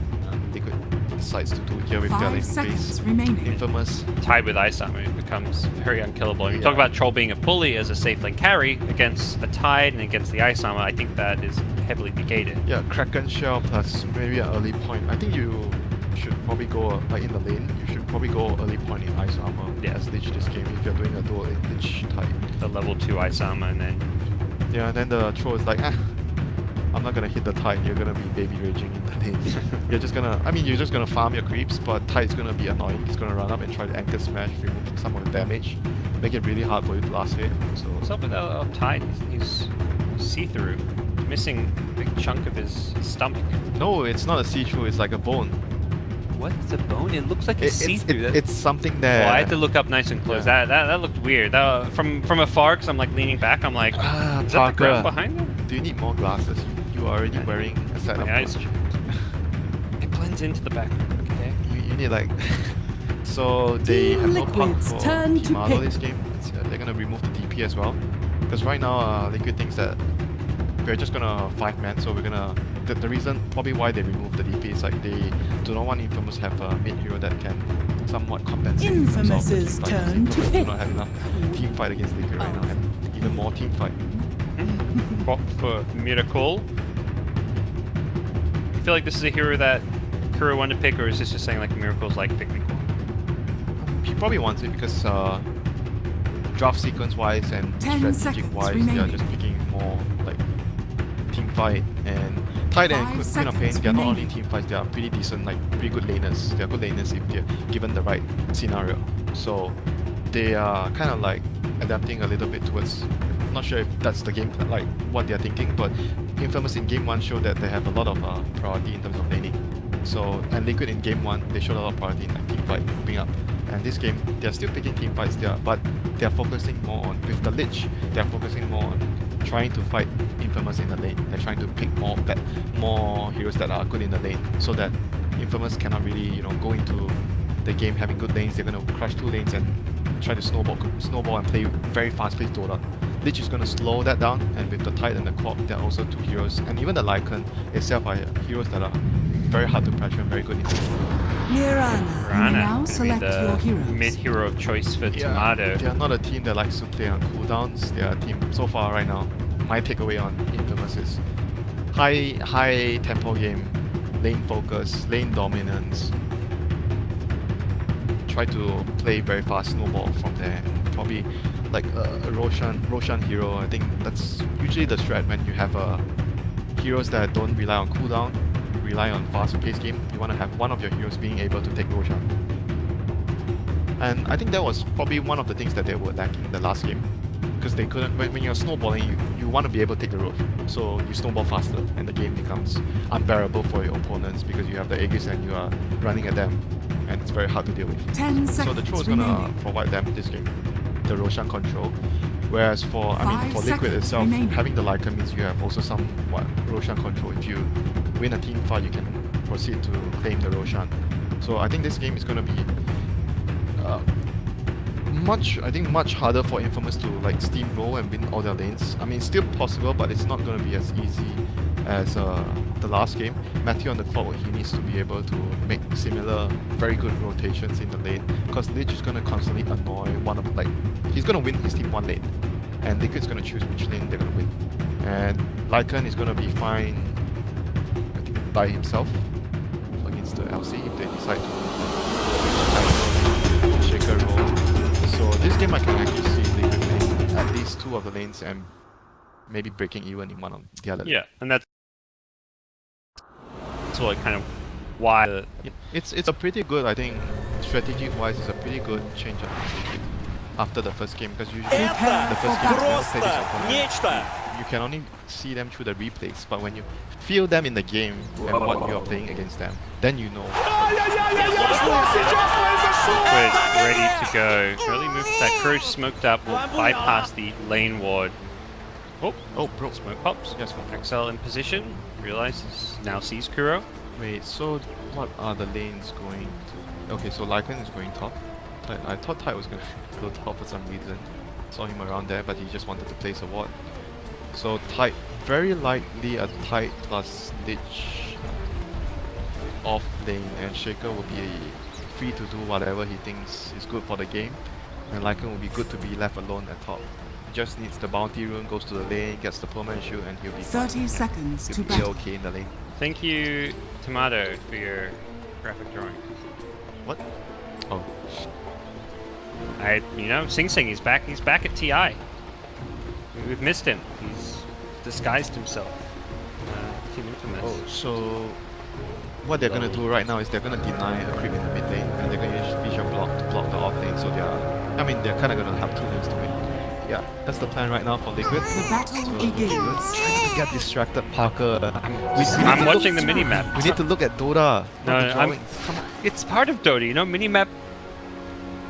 Liquid decides to do here with their 5 lane seconds base. remaining. Infamous. Tied with Ice Armor, it becomes very unkillable. And you Yeah. talk about Troll being a pulley as a safe lane carry against a Tide and against the Ice Armor. I think that is heavily negated. Yeah, Kraken Shell plus maybe an early point. I think you should probably go, like in the lane, you should probably go early point in Ice Armor as Lich this game if you're doing a dual Lich type. The level 2 Ice Armor, and then Yeah, and then the Troll is like, I'm not gonna hit the Tide, you're gonna be baby raging in the lane. you're just gonna farm your creeps, but Tide's gonna be annoying. He's gonna run up and try to anchor smash, remove some of the damage, make it really hard for you to last hit. So what's up with Tide? He's see-through. He's missing a big chunk of his stomach. no, it's not a see-through, it's like a bone. What's a bone? It looks like it's see-through. It's something there. Oh, I had to look up nice and close. Yeah. That looked weird. From afar, because I'm like leaning back, I'm like, is that the ground behind him? Do you need more glasses? You are already wearing a set of My eyes- glasses. It blends into the background. Okay. You need like so they have no pump Liquid's for turn to Kimado pick. this game. They're gonna remove the DP as well, because right now Liquid thinks that we're just gonna 5-man, so we're gonna... The reason probably why they removed the DP is like they do not want Infamous have a mid-hero that can somewhat compensate Infamous's turn to do pick. not have enough team fight against Liquid right now, and even more team fight. Prop for Miracle. I feel like this is a hero that Kuro wanted to pick, or is this just saying like Miracle's like pick me? He probably wants it because draft sequence wise and 10 strategic wise, seconds they are remaining. just picking more like team fight. And Tide and 5 Queen of seconds Pain, they are not only remaining. team fights, they are pretty decent, like pretty good laners. They are good laners if they're given the right scenario. So they are kind of like adapting a little bit towards. Not sure if that's the game plan, like what they are thinking, but Infamous in game 1 showed that they have a lot of priority in terms of laning. So, and Liquid in game 1, they showed a lot of priority in like team fight, moving up. And this game, they're still picking team fights there, but they're focusing more on, with the Lich, they're focusing more on trying to fight Infamous in the lane. They're trying to pick more heroes that are good in the lane, so that Infamous cannot really, you know, go into the game having good lanes. They're going to crush 2 lanes and try to snowball and play very fast-paced Dota. Lich is going to slow that down, and with the Tide and the Clock, they're also 2 heroes, and even the Lycan itself are heroes that are very hard to pressure and very good in the game. Mirana. Rana Now could be select your the heroes. mid-hero of choice for Tomato. They are not a team that likes to play on cooldowns. They are a team, so far right now, my takeaway on Infamous is high tempo game, lane focus, lane dominance. Try to play very fast snowball from there. Probably like a Roshan hero. I think that's usually the strat when you have heroes that don't rely on cooldown, rely on fast-paced game. You want to have one of your heroes being able to take Roshan. And I think that was probably one of the things that they were lacking the last game, because they couldn't. When you're snowballing, you want to be able to take the road, so you snowball faster, and the game becomes unbearable for your opponents because you have the Aegis and you are running at them, and it's very hard to deal with. 10 So the seconds Troll is gonna remaining. provide them this game, the Roshan control. Whereas for 5 for Liquid seconds itself, remaining. having the Lycan means you have also some Roshan control. If you win a team fight, you can proceed to claim the Roshan. So I think this game is gonna be much harder for Infamous to like steamroll and win all their lanes. I mean, it's still possible, but it's not going to be as easy as the last game. Matthew on the clock, he needs to be able to make similar very good rotations in the lane, because Lich is going to constantly annoy he's going to win his team one lane, and Liquid's going to choose which lane they're going to win. And Lycan is going to be fine, I think, by himself against the LC if they decide to Shaker roll. So this game I can actually see Liquid playing at least 2 of the lanes and maybe breaking even in one of the other. Yeah, and that's what kind of why. It's a pretty good, I think, strategic wise, it's a pretty good change up after the first game, because usually the first game you never play this opponent. You can only see them through the replays, but when you feel them in the game and what you are playing against them, then you know. Liquid ready to go. Early move that Kuro smoked up will bypass the lane ward. Oh, bro. Smoke pops. Yes, bro. Excel in position. Realizes now sees Kuro. Wait, so what are the lanes going to? Okay, so Lycan is going top. I thought Tide was going to go top for some reason. Saw him around there, but he just wanted to place a ward. So Tide, very likely a Tide plus Lich off lane, and Shaker will be free to do whatever he thinks is good for the game, and Lycan will be good to be left alone at top. He just needs the bounty rune, goes to the lane, gets the permanent shield, and he'll be 30 seconds he'll to be battle. okay in the lane. Thank you, Tomato, for your graphic drawing. What? Oh. Sing Sing, he's back at TI. We've missed him. He's disguised himself. Team Infamous. Oh, so what they're gonna do right now is they're gonna deny a creep in the mid lane, and they're gonna use Vision block to block the off lane, so they're kinda gonna have 2 lanes to win. Yeah, that's the plan right now for Liquid. The battle So, begins. trying to get distracted, Parker. I'm watching the minimap. We need to look at Dota. No, not the I'm- drawings. Come on. It's part of Dota,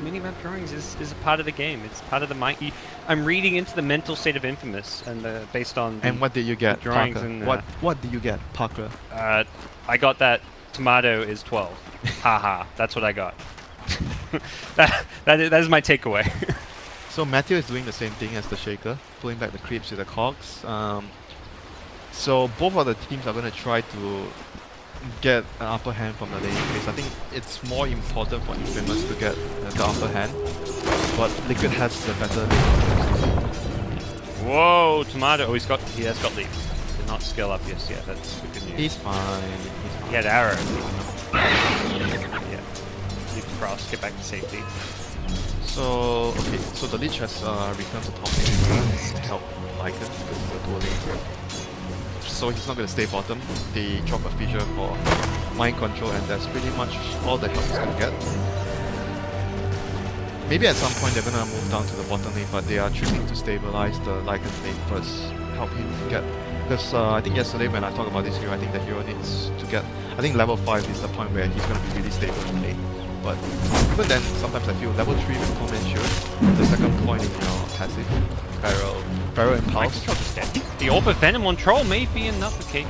minimap drawings is a part of the game. It's part of the mind. I'm reading into the mental state of Infamous, and based on And what did you get, drawings Parker? and, What did you get, Parker? I got that Tomato is 12. Haha, that's what I got. that is my takeaway. So Matthew is doing the same thing as the Shaker, pulling back the creeps with the cogs. So both of the teams are going to try to get an upper hand from the laning phase. I think it's more important for Infamous to get the upper hand, but Liquid has the better lane. Whoa, Tomato. Oh, he has got lead. Did not scale up just yet. That's the good news. He's fine. He had arrow. Yeah. Leap across, get back to safety. So okay, so the Lich has returned to top lane to help Lycan because of the dual lane. So he's not going to stay bottom. They drop a feature for mind control, and that's pretty much all the help he's going to get. Maybe at some point they're going to move down to the bottom lane, but they are choosing to stabilize the Lycan lane first, help him get. Because I think yesterday when I talked about this hero, I think the hero needs to get. I think level 5 is the point where he's going to be really stable in the lane. But even then, sometimes I feel level 3 with Coleman Shield, the second point in your passive, Barrel Impulse. The Orb of Venom on Troll may be enough, okay?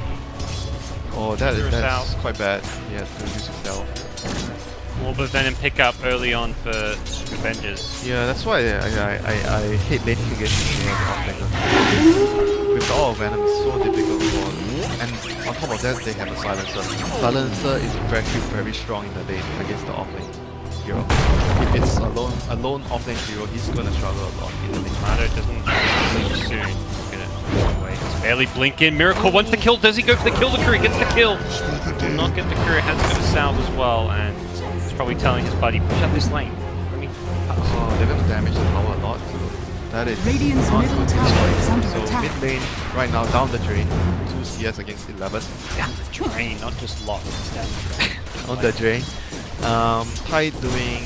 Oh, that's quite bad. He has to use himself. Orb of Venom pick up early on for Avengers. Yeah, that's why I hate laning against the offlaner. With the Orb of Venom, it's so difficult for. And on top of that, they have a Silencer. Silencer is very strong in the lane against the offlane hero. If it's a lone offlane hero, he's gonna struggle a lot in the lane. Tomato doesn't leave soon. Look at it. Wait, it's barely blinking. Miracle wants the kill. Does he go for the kill? The Courier gets the kill. Did not get the Courier. Has got a salve as well, and he's probably telling his buddy, push up this lane. I mean, oh, they're gonna damage the tower a lot. So that is Radiant's not middle good. tower is under So attack. mid lane right now down the drain. 2 CS against 11. down the drain, not just locked. Down the drain. On the drain. Tide doing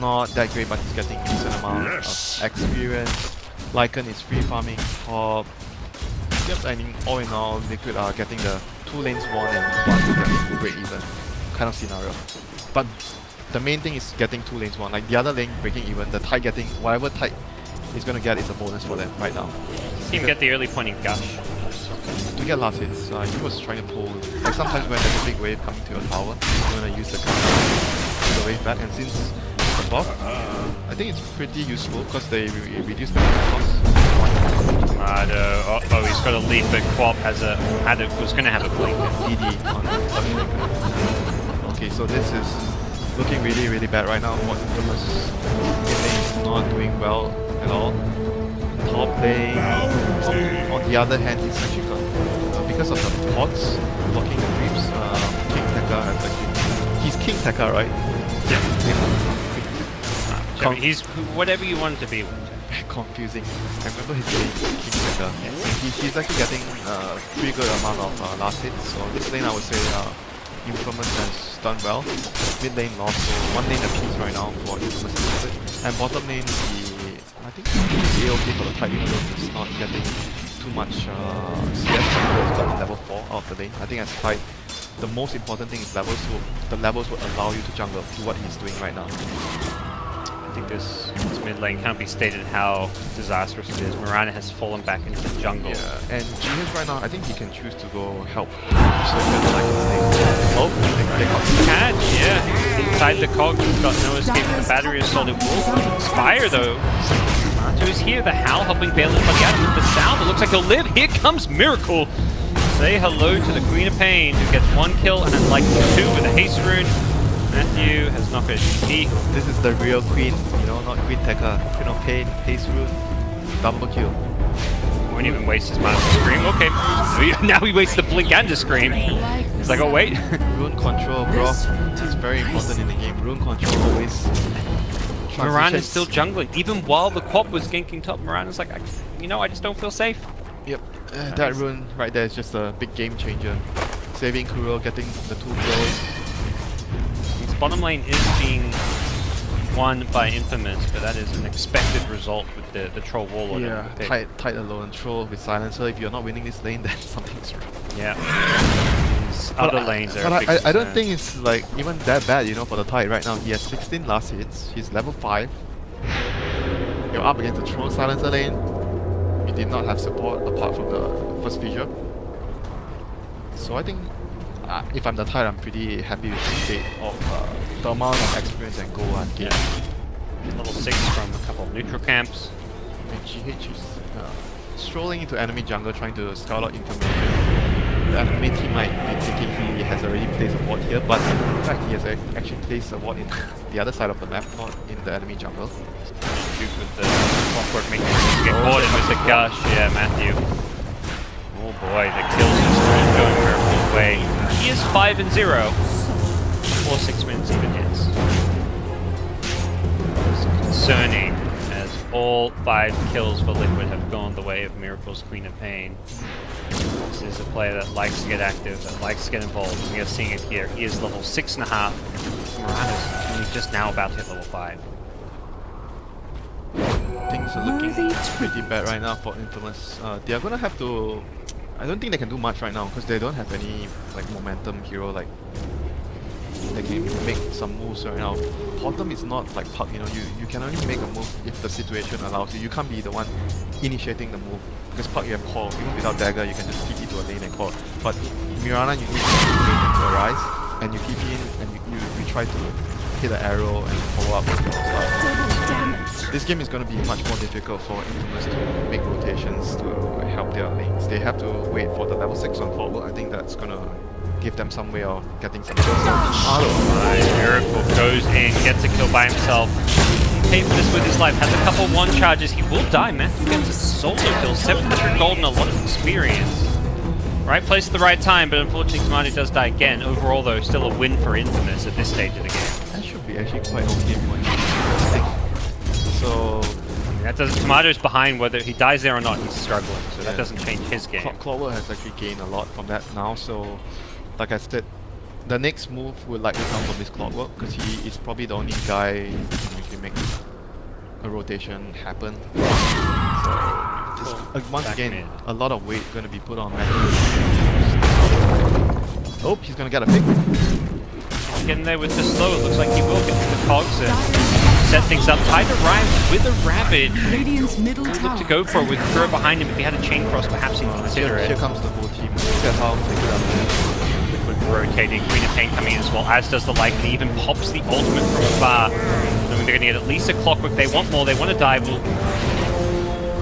not that great, but he's getting decent amount of experience. Lycan is free farming top. Yep, I mean all in all, Liquid are getting the 2 lanes won and 1 to get full break even kind of scenario. But the main thing is getting 2 lanes won. Like the other lane breaking even, the Tide getting whatever Tide is gonna get is a bonus for them right now. Team get the early pointing gush. To get last hits, he was trying to pull. Like sometimes when there's a big wave coming to your tower, you're gonna use the canal the wave back. And since it's a buff, I think it's pretty useful because they reduce the cost. Oh, he's got a lead, but Quap was gonna have a blink. DD on. Okay, so this is looking really bad right now for Infamous. Mid lane is not doing well at all. Top lane, on the other hand, he's actually got because of the pods blocking the creeps. King Tekka has actually. He's King Tekka, right? Yeah. He's whatever you want him to be. Confusing. I remember his name, King Tekka. He's actually getting a pretty good amount of last hits. So this lane, I would say, Infamous has done well. Mid lane lost, so 1 lane apiece right now for Infamous. And bottom lane, I think he's okay for the fight, even though he's not getting too much CS. He's got level 4 out of the lane. I think as fight, the most important thing is levels. So the levels will allow you to jungle to what he's doing right now. I think this mid lane can't be stated how disastrous it is. Mirana has fallen back into the jungle. Yeah, and GH right now, I think he can choose to go help. So he can like oh, they got Catch, yeah. Inside the cog, he's got no escape from the battery of solid wall. Spire though. Mato is here, the Howl helping bail everybody out with the salve. It looks like he'll live. Here comes Miracle. Say hello to the Queen of Pain, who gets 1 kill and like 2 with a haste rune. Matthew has not got a GP. This is the real queen, you know, not Queen Tekka. Queen of Pain, haste rune, double kill. Won't even waste his mana to scream. Okay, now he wastes the blink and to scream. He's like, oh wait. Rune control, bro. It's very important in the game. Rune control always. Mirana's still jungling. Even while the Quap was ganking top, Mirana's like, I just don't feel safe. Yep, that rune right there is just a big game changer. Saving Kuro, getting the 2 kills. His bottom lane is being won by Infamous, but that is an expected result with the Troll Warlord. Yeah, tight alone, Troll with Silencer. If you're not winning this lane, then something's wrong. Yeah. These other lanes are a big I don't think it's like even that bad, you know, for the Tide right now. He has 16 last hits. He's level 5. You're up against the Troll Silencer lane. You did not have support apart from the first feature. So I think if I'm the Tide, I'm pretty happy with the state of the amount of experience and goal I've gained. Level 6 from a couple of neutral camps. I mean, GH is strolling into enemy jungle trying to scout out information. The enemy team might be thinking he has already placed a ward here, but in fact he has actually placed a ward in the other side of the map, not in the enemy jungle. Duke with the clockwork making him get caught in with the gush. Yeah, Matthew. Oh boy, the kills is going Miracle's way. He is 5-0. 4-6 minutes even hits. It's concerning, as all 5 kills for Liquid have gone the way of Miracle's Queen of Pain. This is a player that likes to get active, that likes to get involved, and we are seeing it here. He is level 6.5. Morales only just now about to hit level 5. Things are looking pretty bad right now for Infamous. They are gonna have to... I don't think they can do much right now because they don't have any like momentum hero like they can make some moves right now. Bottom is not like Puck, you know, you can only make a move if the situation allows you. You can't be the one initiating the move. Because Puck you have call, even without dagger you can just TP to a lane and call. But Mirana you need the situation to arise and you TP in and you try to hit an arrow and follow up. This game is going to be much more difficult for Infamous to make rotations to help their lanes. They have to wait for the level 6 on forward. I think that's going to give them some way of getting some kills. Miracle goes in, gets a kill by himself. He paid for this with his life, has a couple 1 charges. He will die. Matthew gets a solo kill, 700 gold and a lot of experience. Right place at the right time, but unfortunately Tomato does die again. Overall though, still a win for Infamous at this stage of the game. That should be actually quite okay for him, I think. So... I mean, that doesn't... Tomato's behind whether he dies there or not, he's struggling, so that doesn't change his game. Clover has actually gained a lot from that now, so... Like I said, the next move will likely come from this Clockwork, because he is probably the only guy who can actually make a rotation happen. So, just, once again, a lot of weight going to be put on Matthew. Oh, he's going to get a pick. Getting there with the slow, it looks like he will get to the cogs and set things up. Tied to Rhyme with a Ravage. Radiant's middle Look tower. to go for it with Kuro behind him. If he had a chain cross, perhaps he'd consider it. Here comes the whole team. Look at how they get up. Rotating, Queen of Pain coming in as well, as does the Light, and he even pops the ultimate from afar. Knowing they're going to get at least a Clockwork. They want more, they want to dive.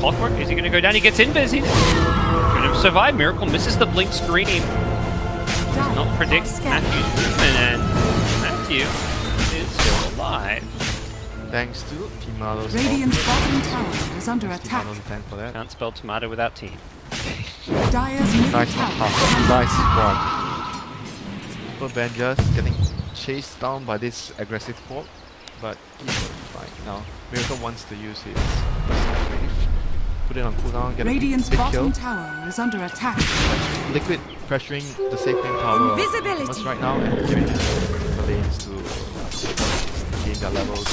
Clockwork, is he going to go down? He gets invis. He's going to survive. Miracle misses the blink screening. Does not predict Matthew's movement, and Matthew is still alive. Thanks to Timalo's Radiant's bottom tower is under attack. Timalo's tank for that. Can't spell tomato without team. Dyer's middle Nice tower. nice one. Super Benjas getting chased down by this aggressive pop, but he's going to be fine. Now, Miracle wants to use his wave. Put it on cooldown, get Radiant's a big bottom kill. tower is under attack. Liquid pressuring the safe lane tower Invisibility. right now and giving the lanes to gain their levels.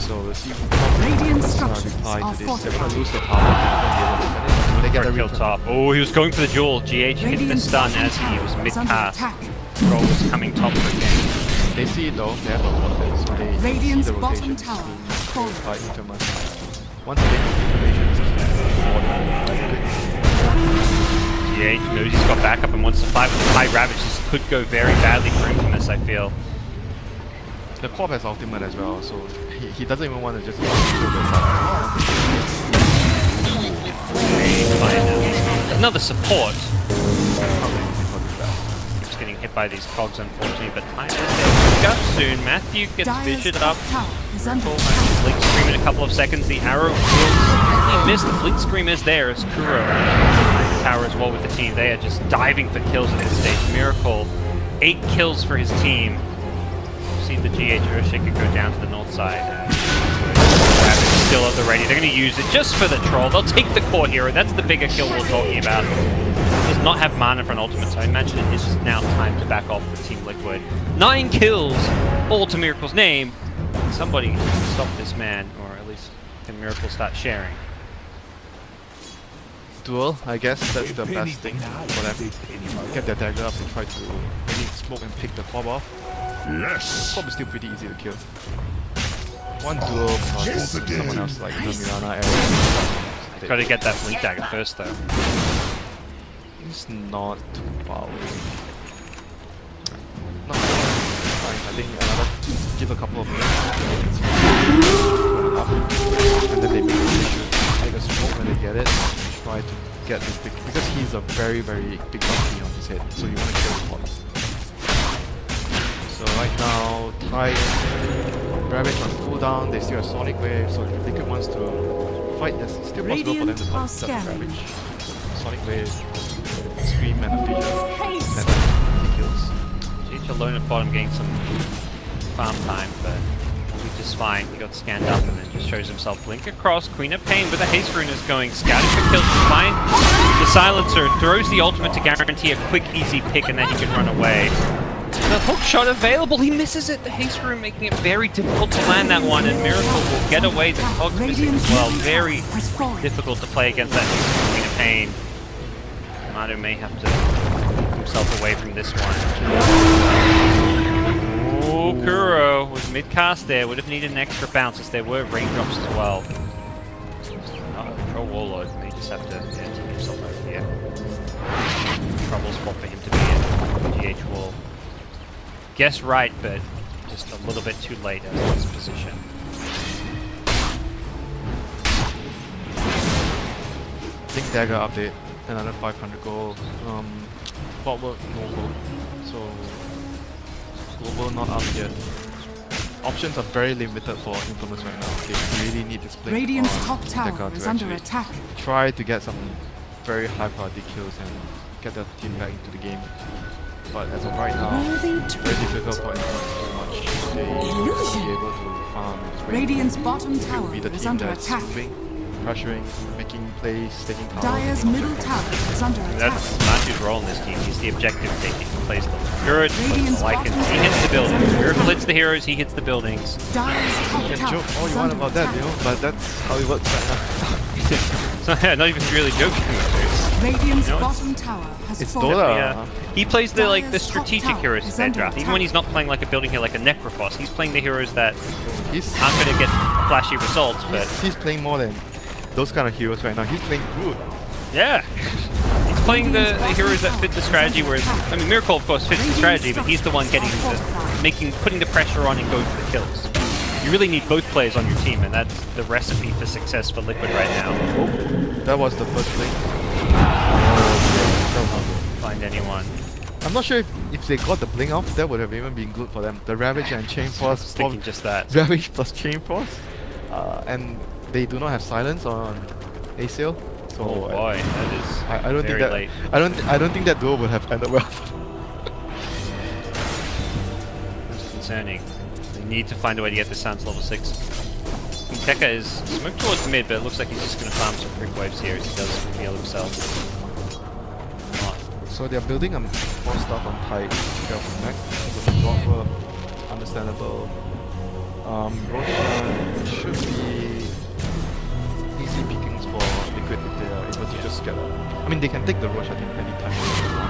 So we'll see Radiant what's structures reply are to this. They're going to fortified. lose the tower. Will they get a Kill return? top. Oh, he was going for the duel. GH hit the Radiant's stun bottom as he was tower is under mid-pass. attack. Roll was coming top for game. They see it though, they have a water, so they Radiant's see the bottom rotations tower being is falling. by Infamous. Once again, information is GH knows he's got backup and wants to fight with the high Ravage. This could go very badly for Infamous, I feel. The Corp has ultimate as well, so he doesn't even want to just go to the side. Another support. Just getting hit by these cogs, unfortunately, but time is there. Up soon. Matthew gets Dyer's visioned top up. tower is under Full attack. Blink Scream in a couple of seconds. The arrow will slightly miss. The Blink Scream is there as Kuro the tower as well with the team. They are just diving for kills at this stage. Miracle, 8 kills for his team. We've seen the GH Earthshaker go down to the north side. Ravage still at the ready. They're going to use it just for the troll. They'll take the core hero. That's the bigger kill we're talking about. Does not have mana for an ultimate, so I imagine it is now time to back off with Team Liquid. 9 kills, all to Miracle's name. Somebody stop this man, or at least can Miracle start sharing. Duel, I guess that's the best thing for them. Get their dagger up and try to maybe smoke and pick the Corp off. Yes. Corp is still pretty easy to kill. One duel plus someone else like the Mirana arrow. Got to get that Blink Dagger first, though. It's not too far away. Not fine. I think another give a couple of minutes. And then they make a hope when they get it, try to get this big, because he's a very big bounty on his head, so you want to kill him off. So right now, try Ravage on cooldown, they still have Sonic Wave, so if Liquid wants to fight, it's still possible for them to fight the Ravage. Sonic Wave, Scream and a Fissure, and kills. GH alone at bottom getting some farm time, but will be just fine. He got scanned up and then just shows himself blink across. Queen of Pain with a haste rune is going, scouting for kills to find the silencer, throws the ultimate to guarantee a quick easy pick and then he can run away. The hook shot available, he misses it. The haste rune making it very difficult to land that one, and Miracle will get away. The cog's missing as well. Very difficult to play against that Queen of Pain. Maru may have to keep himself away from this one. Oh, Kuro was mid-cast there. Would have needed an extra bounce as there were raindrops as well. Pro Warlord may just have to take himself over here. Trouble spot for him to be in. GH will guess right, but just a little bit too late as his position. Think Dagger update, another 500 gold. Forward, global. So, global not up yet. Options are very limited for Infamous right now. They really need this blink Radiant's on top tower Dagger is to under actually attack. try to get some very high priority kills and get their team back into the game. But as of right now, very difficult for anyone to do much. They will be able to farm. Radiant's bottom It will tower be the is team under that's attack. moving, pressuring, making plays, taking power. Dire's middle tower is under attack. That's Mantu's role in this team. He's the objective taking. He plays the good, Radiant's like him. He hits the buildings. Miracle hits the heroes, he hits the buildings. Dire's top You can tower joke all is you want under about that, attack. you know, but that's how it works right now. So yeah, not even really joking. Radiant's You know, bottom tower has it's fallen. Dota. Yeah. He plays the Dire's strategic top tower heroes in is their under draft. Even attack. when he's not playing like a building hero like a Necrophos, he's playing the heroes that He's aren't going to get flashy results, but he's playing more than those kind of heroes right now. He's playing good. yeah. He's playing the heroes that fit the strategy, whereas, I mean, Miracle of course fits the strategy, but he's the one getting putting the pressure on and going for the kills. You really need both players on your team, and that's the recipe for success for Liquid right now. That was the first blink. Find anyone. I'm not sure if they got the blink off, that would have even been good for them. The Ravage and Chain Force. Just thinking just that. Ravage plus Chain Force. And they do not have silence on ASIL. So Oh boy, that is I don't think very that late. I don't think that duel would have ended well. That's concerning. They need to find a way to get this down to level 6. Tekka is smoked towards mid, but it looks like he's just going to farm some quick waves here as he does reveal himself. So they're building a more stuff on tight careful mech. So the drop understandable. Roshan should be easy pickings for Liquid if they are able to just get I mean they can take the Roshan anytime.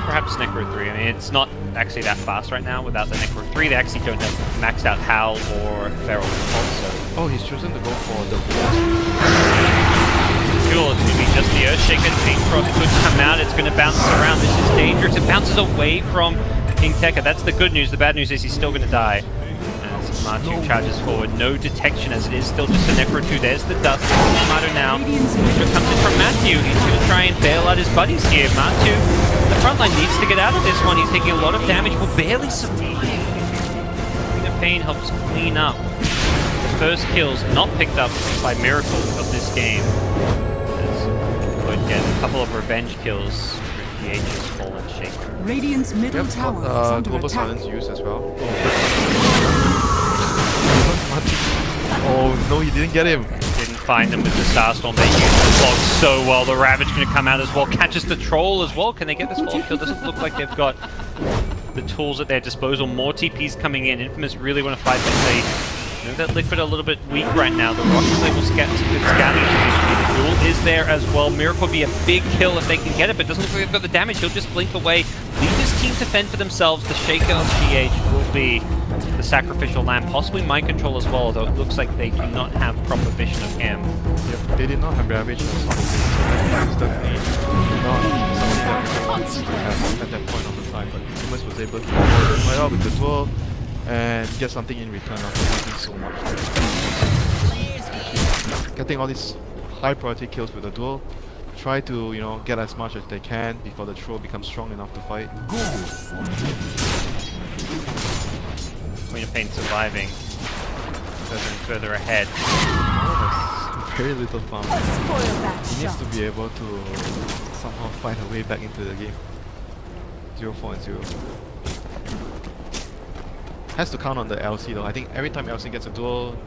Perhaps Necro 3. I mean, it's not actually that fast right now without the Necro 3. They actually don't have maxed out Howl or Feral also. Oh, he's chosen to go for the Cool, it's going to be just the Earthshaker. Chain Cross could come out. It's going to bounce around. This is dangerous. It bounces away from King Tekka. That's the good news. The bad news is he's still going to die. As Matu charges forward. No detection as it is still just a Necro 2. There's the dust. Matu now. It comes in from Matthew. He's going to try and bail out his buddies here. Matu, the front line needs to get out of this one. He's taking a lot of damage. Will barely survive. Queen of Pain helps clean up the first kills not picked up by Miracle of this game. Would get a couple of revenge kills through PH's fallen Shaker. Radiant's middle We tower is have under global attack. silence use as well. Oh no, he didn't get him. Didn't find him with the Starstorm. They used the block so well. The Ravage going to come out as well. Catches the Troll as well. Can they get this follow kill? Doesn't look like they've got the tools at their disposal. More TPs coming in. Infamous really want to fight this. They know that Liquid are a little bit weak right now. The Rocket Label scouting the duel is there as well. Miracle would be a big kill if they can get it, but doesn't look like they've got the damage. He'll just blink away. Leave this team to fend for themselves. The Shaker of GH will be the sacrificial lamb, possibly mind control as well, although it looks like they do not have proper vision of him. Yep, they did not have Ravage and Sonic. That's definitely not something that wants to have at that point of the time, but Infamous was able to fight out with the duel and get something in return after losing so much. Getting all these high priority kills with the duel. Try to, you know, get as much as they can before the troll becomes strong enough to fight. Queen of Pain surviving. Further and further ahead. Very little farm. Spoil that He needs shot. to be able to somehow find a way back into the game. 0-4 and 0. Has to count on the LC though. I think every time LC gets a duel,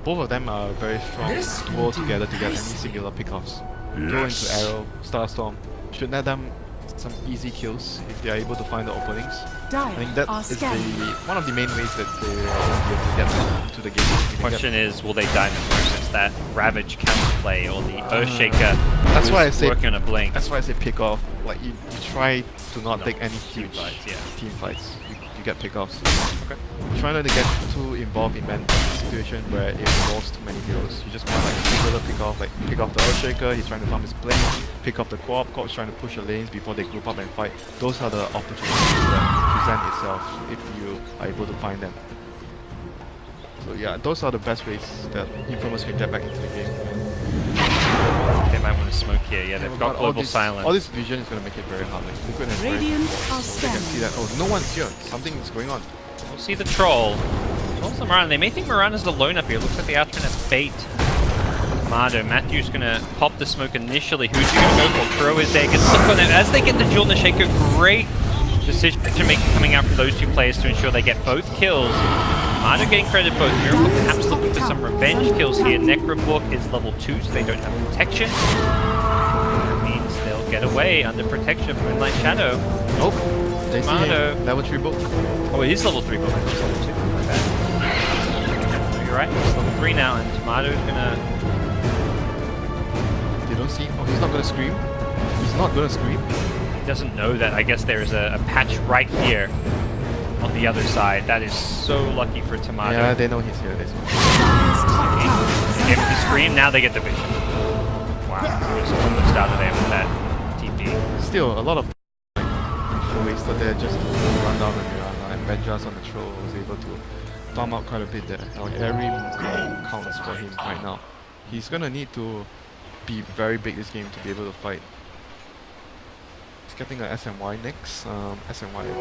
both of them are very strong duel together to get any singular pickoffs. Duel into arrow, Starstorm. Should net them some easy kills if they are able to find the openings. I think that is one of the main ways that they will be able to get into the game. The question is, will they diamond versus that Ravage counterplay or the Earthshaker? That's why I say working on a blink. That's why I say pick off. Like you try to not take any team huge fights, yeah. team fights. You get pickoffs. Okay. Try not to get too involved in a situation where it involves too many heroes. You just want like singular pick off, like pick off the Earthshaker, he's trying to farm his blink, pick off the co-op is trying to push the lanes before they group up and fight. Those are the opportunities that present itself if you are able to find them. So yeah, those are the best ways that Infamous can get back into the game. They might want to smoke here. Yeah, they've got global silence. All this vision is going to make it very hard. Like, Liquid has very Radiant good are walls, so they can see that, oh, no one's here. Something is going on. We'll see the troll. Also Mirana. They may think Mirana's alone up here. Looks like they are trying to bait Mado. Matthew's gonna pop the smoke initially. Who's he gonna go for? Crow is there. Gets stuck on it. As they get the duel in the Shaker, great decision making coming out from those two players to ensure they get both kills. Mado getting credit both. Miracle perhaps looking for some revenge kills here. Necrobook is level 2, so they don't have protection. That means they'll get away under protection from Moonlight Shadow. Nope. They see Mado. him. Level 3 book. Oh, it is level 3 book. It's level 2. My bad. No, you're right. It's level 3 now, and Tomado's gonna... They don't see. Oh, he's not gonna scream. He's not gonna scream. He doesn't know that. I guess there's a patch right here on the other side. That is so lucky for Tomato. Yeah, they know he's here. That's why. They get the scream, now they get the vision. Wow, it was almost out of there with that TP. Still, a lot of wasted there just to run down the Mirana, and Benjas on the troll was able to farm out quite a bit there. Like every move counts for him right now. He's gonna need to be very big this game to be able to fight. He's getting an SMY next. SMY. You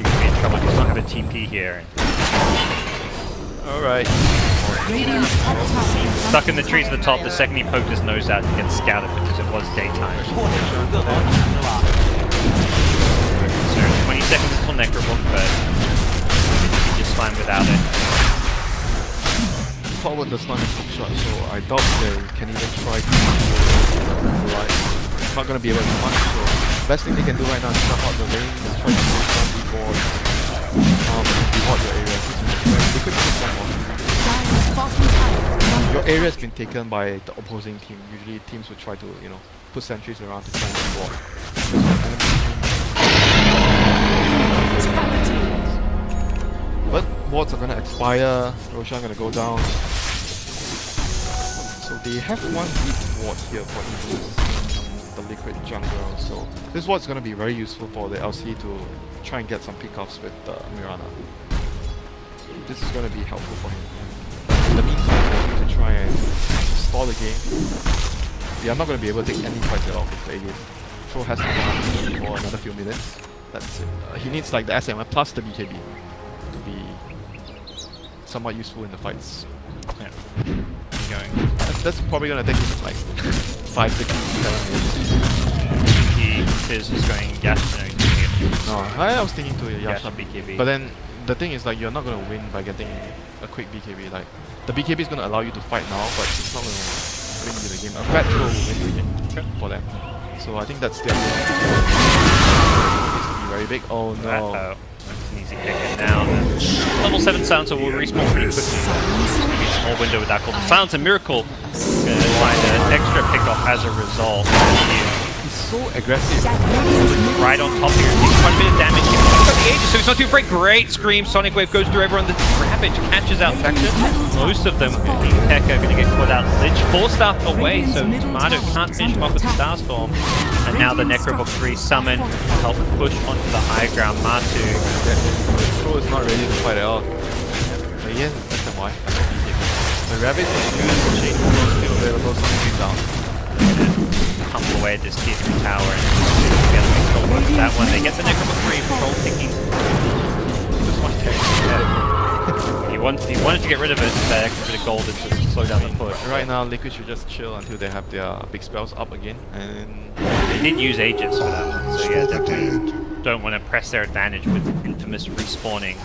could be in trouble. He does not have a TP here. Alright. Stuck in the trees at the top. The second he poked his nose out, he gets scouted because it was daytime. So 20 seconds until Necrobook, but he's just fine without it. Forward does not have hook shot, so I doubt they can even try to like, not gonna be able to punch, so best thing they can do right now is stop out the lane and try to push down before reward your area. They could take some more. Your area has been taken by the opposing team. Usually teams would try to, you know, put sentries around to try and reward. But wards are gonna expire, Roshan gonna go down. So they have one weak ward here for Infamous, the liquid jungle, so this ward's gonna be very useful for the LC to try and get some pickoffs with Mirana. This is gonna be helpful for him. In the meantime, they need to try and stall the game. They are not gonna be able to take any fights at all to play game. Troll has to go for another few minutes. That's it. He needs like the SMI plus the BKB to be somewhat useful in the fights. Yeah. Going. That's probably gonna take him like 5, 6, 7 minutes. He is just going Yasha. No, I was thinking to Yasha, BKB. but then the thing is like you're not gonna win by getting a quick BKB. Like the BKB is gonna allow you to fight now, but it's not gonna win you the game. A fat troll will win the game for them. So I think that's their needs to be very big. Oh no. That's an easy pick in now. Level 7 Silencer will respawn pretty quickly. It's going to be a small window with that called Silence and Miracle. Going to find an extra pick off as a result. He's so aggressive. Right on top here, taking quite a bit of damage. He's got the Aegis, so he's not too afraid. Great scream. Sonic Wave goes through everyone. The Ravage catches out Vector. Most of them, Heck, are going to get caught out. Lich forced stuff away, so Tomato can't finish him off with the Starstorm. And now the Necrobook 3 summon to help push onto the high ground. Matu. Pro is not ready to fight at all. But again, that's the why. The Ravage is good, Chain is still available, so he's down. Humble away at this tier 3 tower and get the control work with that one. They get the Necrobook 3 control ticking. Just one turn. Yeah. He wanted to get rid of it, that extra bit of gold and just slow down the push. Right now, Liquid should just chill until they have their big spells up again. And they did use Aegis for that one, so yeah, definitely don't want to press their advantage with Infamous respawning.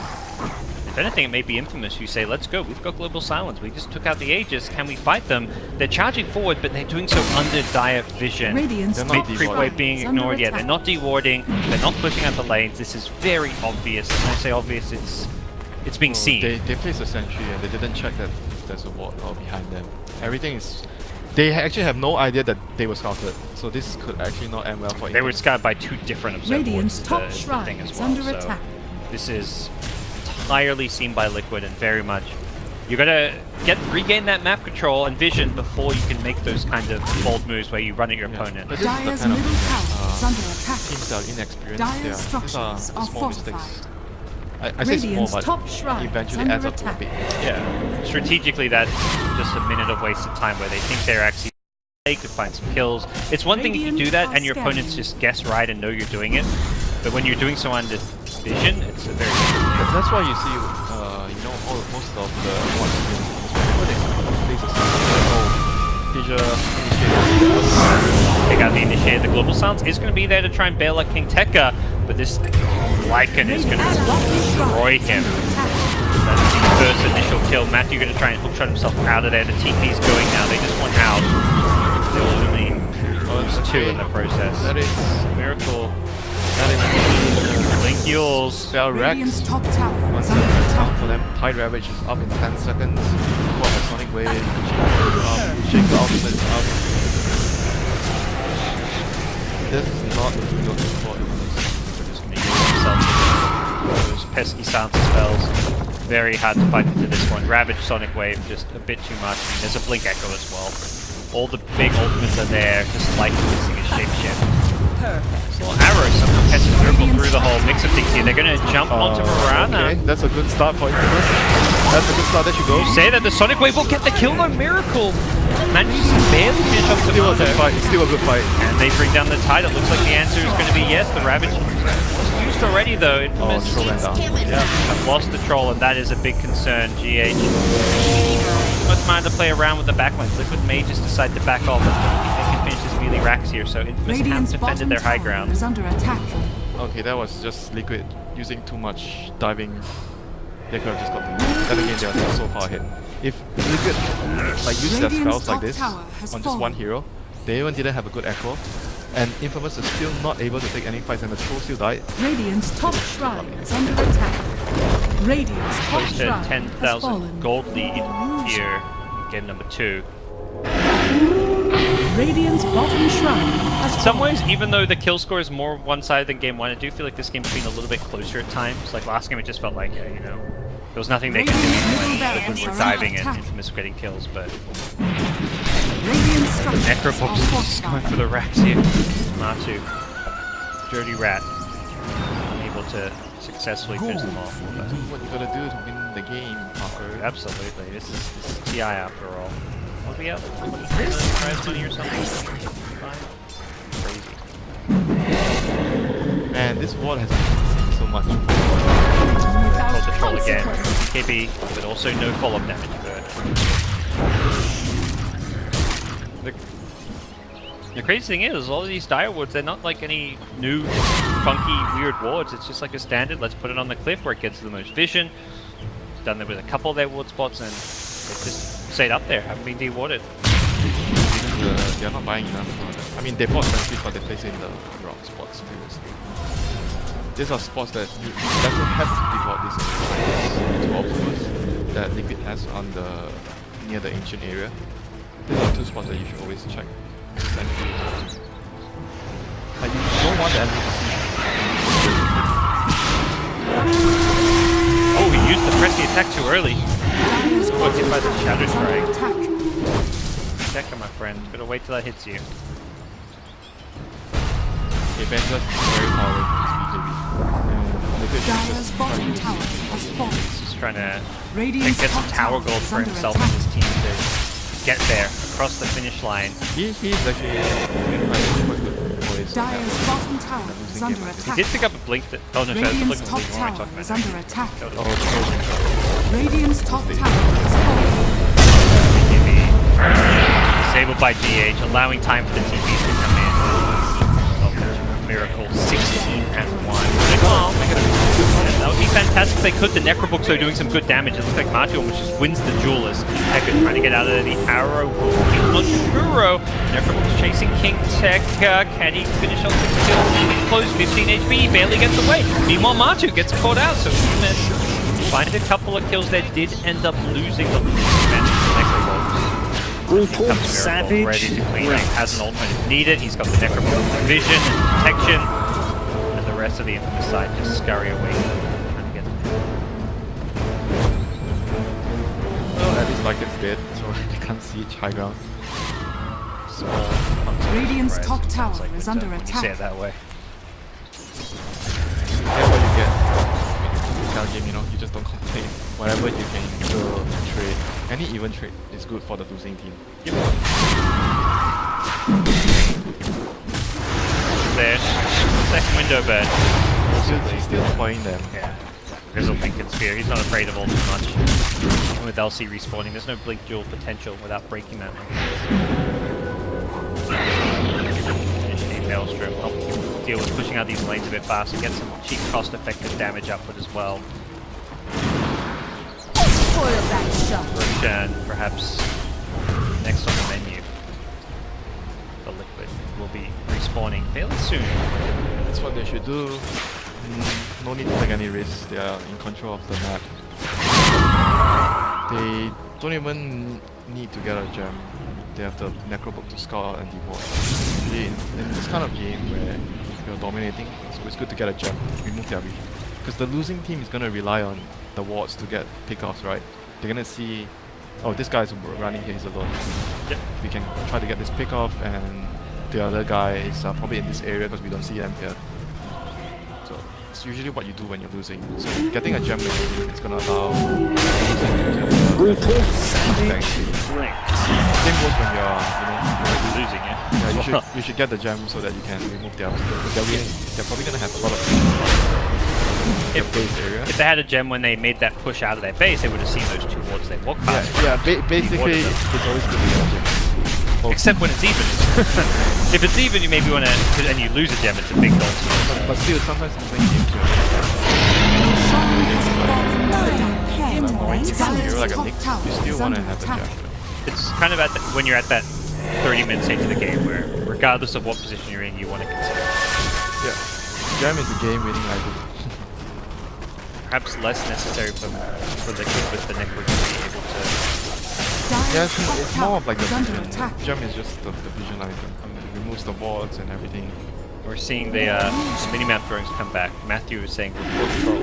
If anything, it may be Infamous who say, let's go, we've got Global Silence, we just took out the Aegis, can we fight them? They're charging forward, but they're doing so under dire vision. Mid-creep wave being ignored, yeah, they're not dewarding, they're not pushing out the lanes, this is very obvious. When I say obvious, it's being seen. They placed a sentry and they didn't check that there's a ward all behind them. Everything is... They actually have no idea that they were scouted, so this could actually not end well for them. They were scouted by 2 different observers. Radiant's top thing shrine as is well, under so attack. this is entirely seen by Liquid and very much you gotta regain that map control and vision before you can make those kind of bold moves where you run at your opponent. But this Dire's is the kind middle of tower is under attack. teams that are inexperienced. Dire's These are structures are small mistakes. fortified. I say small, Radiant's but top shrine it is eventually under adds up to a attack. bit. Yeah, strategically that's just a minute of wasted time where they think they're actually they could find some kills. It's one thing if you do that and your opponents just guess right and know you're doing it, but when you're doing so under vision, it's a very different. That's why you see, you know, most of the ones whenever they place a Take out the initiator. The Global Silence is going to be there to try and bail out King Tekka, but this Lycan is going to destroy him. That's the first initial kill. Matthew going to try and hookshot himself out of there. The TP's going now. They just want out. They only lose 2 in the process. That is Miracle. That is Blink Yules. Spell Rex. Radiant's top tower Once is under it's down attack. for them, Tide Ravage is up in 10 seconds. What a Sonic Wave. Shake the ultimate is up. This is not good for We're just going to use themselves those pesky silence spells. Very hard to fight into this one. Ravage, Sonic Wave, just a bit too much. I mean, there's a Blink Echo as well. All the big ultimates are there, just like using a shapeshift. This little arrow, some pesky dribble through the whole mix of things here. They're going to jump onto Mirana. Okay, that's a good start for Infamous. That's a good start, there she goes. You say that the Sonic Wave will get the kill though, Miracle! Manages to barely finish off Still a Tomato. good fight, still a good fight. And they bring down the tide. It looks like the answer is going to be yes. The Ravage was used already though. Oh, Infamous Troll went down. yeah, have lost the Troll and that is a big concern. GH. Much mind to play around with the backlines. Liquid may just decide to back off. I don't think they can finish this melee racks here, so Infamous have Radiant's defended bottom their high tower ground. is under attack. Okay, that was just Liquid using too much diving. They could have just got the move. Then again, they are so far ahead. If Liquid like use their spells like this on just one hero, they even didn't have a good echo, and Infamous is still not able to take any fights, and the troll still died. Radiant's top shrine is under attack. Radiant's top Close to shrine has 10,000 fallen. gold lead here. Game number 2. Radiant's bottom shrine has In some fallen. ways, even though the kill score is more one-sided than game 1, I do feel like this game's been a little bit closer at times. Like last game, it just felt like, you know, there was nothing they could do when we were diving and Infamous getting kills, but Radiant structures Necrobox are is going fortified. for the racks here. Matu, Dirty Rat, unable to successfully finish them off. But What you gotta do to win the game, Parker? absolutely, this is TI after all. What do we have? 23 million prize money or something? Crazy. Man, this ward has been so much. Hold the troll again. BKB, but also no follow-up damage to it. The crazy thing is, all of these dire wards, they're not like any new, funky, weird wards. It's just like a standard, let's put it on the cliff where it gets the most vision. Done there with a couple of their ward spots, and it's just stayed up there, haven't been dewarded. They're not buying enough for them. I mean, they bought sentries, but they placed it in the wrong spots previously. These are spots that you definitely have to devote these observers that Liquid has on the near the ancient area. These are 2 spots that you should always check. Sentries. Like, you don't want the enemy to see. Oh, he used the pressy attack too early. Got hit by the Shadow Strike. Second, my friend. Better wait till that hits you. Avengers is very powerful in this BKB. Dire's bottom tower has fallen. He's just trying to Radiant's get some top tower gold is for under himself and his team to get there, across the finish line. He's actually quite good for his Dire's bottom tower is under He attack. did pick up a blink that... Oh no, that's Radiant's looking top what we're tower talking is about. under attack. Oh, Radiant's top tower is fallen. BKB. Disabled by GH, allowing time for the TPs to come in. Oh, miracle. 16 and 1. Oh, that would be fantastic if they could. The Necrobooks are doing some good damage. It looks like Matu almost just wins the duelist. Tekka trying to get out of there. The arrow will keep on Shuro. Necrobooks chasing King Tekka. Can he finish off the kill? He's close, 15 HP. He barely gets away. Meanwhile, Matu gets caught out. So even find a couple of kills there, did end up losing the Necrobooks. Grupo, Savage. savage. Ready to clean up. Has an ultimate if needed. He's got the Necrobook vision and protection. And the rest of the infamous side just scurry away. Trying to get them. Well, at least like it's dead, so they can't see each high ground. Radiant's top tower is under When you say it attack. that way. That's what you get in this kind of game, you know, you just don't complain. Whatever you can do and trade, any even trade is good for the losing team. Yep. There. Second window bed. He's still playing them. Yeah. There's a Lincoln Sphere. He's not afraid of all too much. And with LC respawning, there's no blink duel potential without breaking that link. Maelstrom help deal with pushing out these lanes a bit faster, get some cheap cost-effective damage output as well. Roshan, perhaps next on the menu. The Liquid will be respawning fairly soon. That's what they should do. No need to take any risks, they are in control of the map. They don't even need to get a gem. They have the Necrobook to scout and devour. Usually in this kind of game where you're dominating, it's good to get a gem, remove their vision. Because the losing team is going to rely on the wards to get pickoffs, right? They're going to see, oh, this guy's running here, he's alone. Yep. We can try to get this pickoff, and the other guy is probably in this area because we don't see them here. So it's usually what you do when you're losing. So getting a gem is going to allow Grupo, savage. Same goes when you're Losing, yeah? yeah, you should get the gem so that you can remove their obstacle. They're probably gonna have a lot of base area. If they had a gem when they made that push out of their base, they would have seen those two wards they walk past. Basically it's always good to get a gem. Well, Except when it's even. If it's even, you maybe want to, and you lose a gem, it's a big goal. but still, sometimes in playing games you're like a Nick, you still want to have the gem. It's kind of at the, when you're at that 30-minute stage of the game where, regardless of what position you're in, you want to consider. Yeah, gem is a game-winning item. Perhaps less necessary for Liquid with the Necrobook to be able to. Yeah, it's more of like the vision. Gem is just the vision item. It removes the wards and everything. We're seeing the minimap drawings come back. Matthew was saying report troll.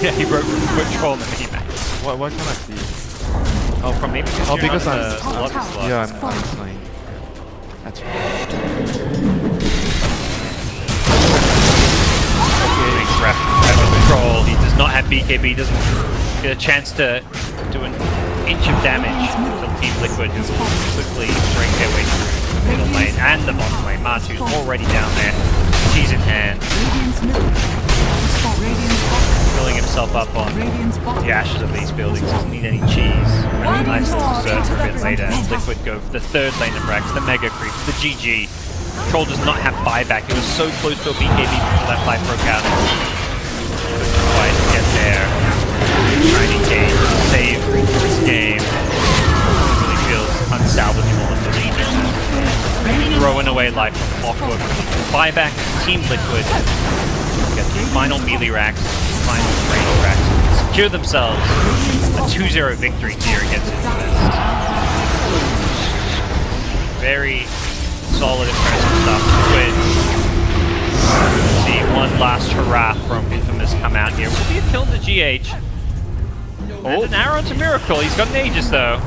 Yeah, he wrote report troll on the minimap. Why can't I see it? Oh, from maybe because you're because on I'm the lobby slot. yeah, I'm flying. That's right. Okay, grab control. He does not have BKB. Doesn't get a chance to do an inch of damage to Team Liquid, who will quickly break their way through the middle lane and the bottom lane. Matu's already down there, cheese in hand, filling himself up on the ashes of these buildings. Doesn't need any cheese. Really nice little surge for a bit later. Liquid go for the third lane of Rax, the Mega Creep, the GG. Troll does not have buyback. It was so close to a BKB before that fight broke out. Couldn't quite get there. Trying to engage, save this game. Really feels unsalvageable at this point. Throwing away life from Clockwork. Buyback, Team Liquid. Get the final melee racks, final range racks. Secure themselves a 2-0 victory here against Infamous. Very solid, impressive stuff. Twitch. See one last hurrah from Infamous come out here. Will be a kill to GH. And an arrow to Miracle. He's got an Aegis though.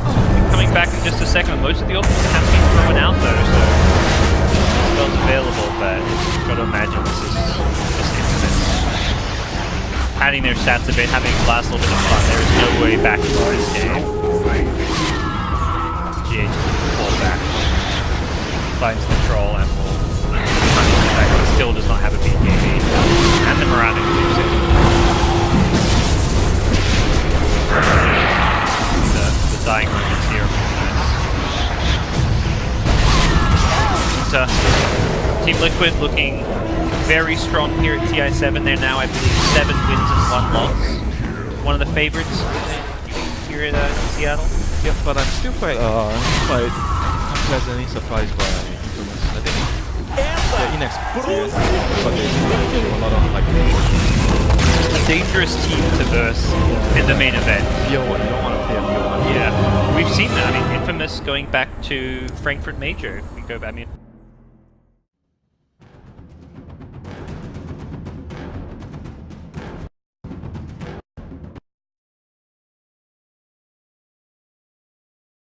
Coming back in just a second. Most of the ultimates have been thrown out though, so spells available, but you've got to imagine this is just Infamous padding their stats a bit, having the last little bit of fun. There is no way back into this game. GH will fall back. Finds the troll and will punish the fact that he still does not have a BKB. And the Miranda keeps it. The dying moments here. Team Liquid looking very strong here at TI7. They're now, I believe, 7 wins and 1 loss. One of the favorites here in Seattle. Yeah, but I'm still quite unpleasantly surprised by Infamous. I think they're inexperienced, but they do a lot of like A dangerous team to verse in the main event. Tier 1, you don't want to play a Tier 1. Yeah, we've seen that. I mean, Infamous going back to Frankfurt Major. We go back. I mean,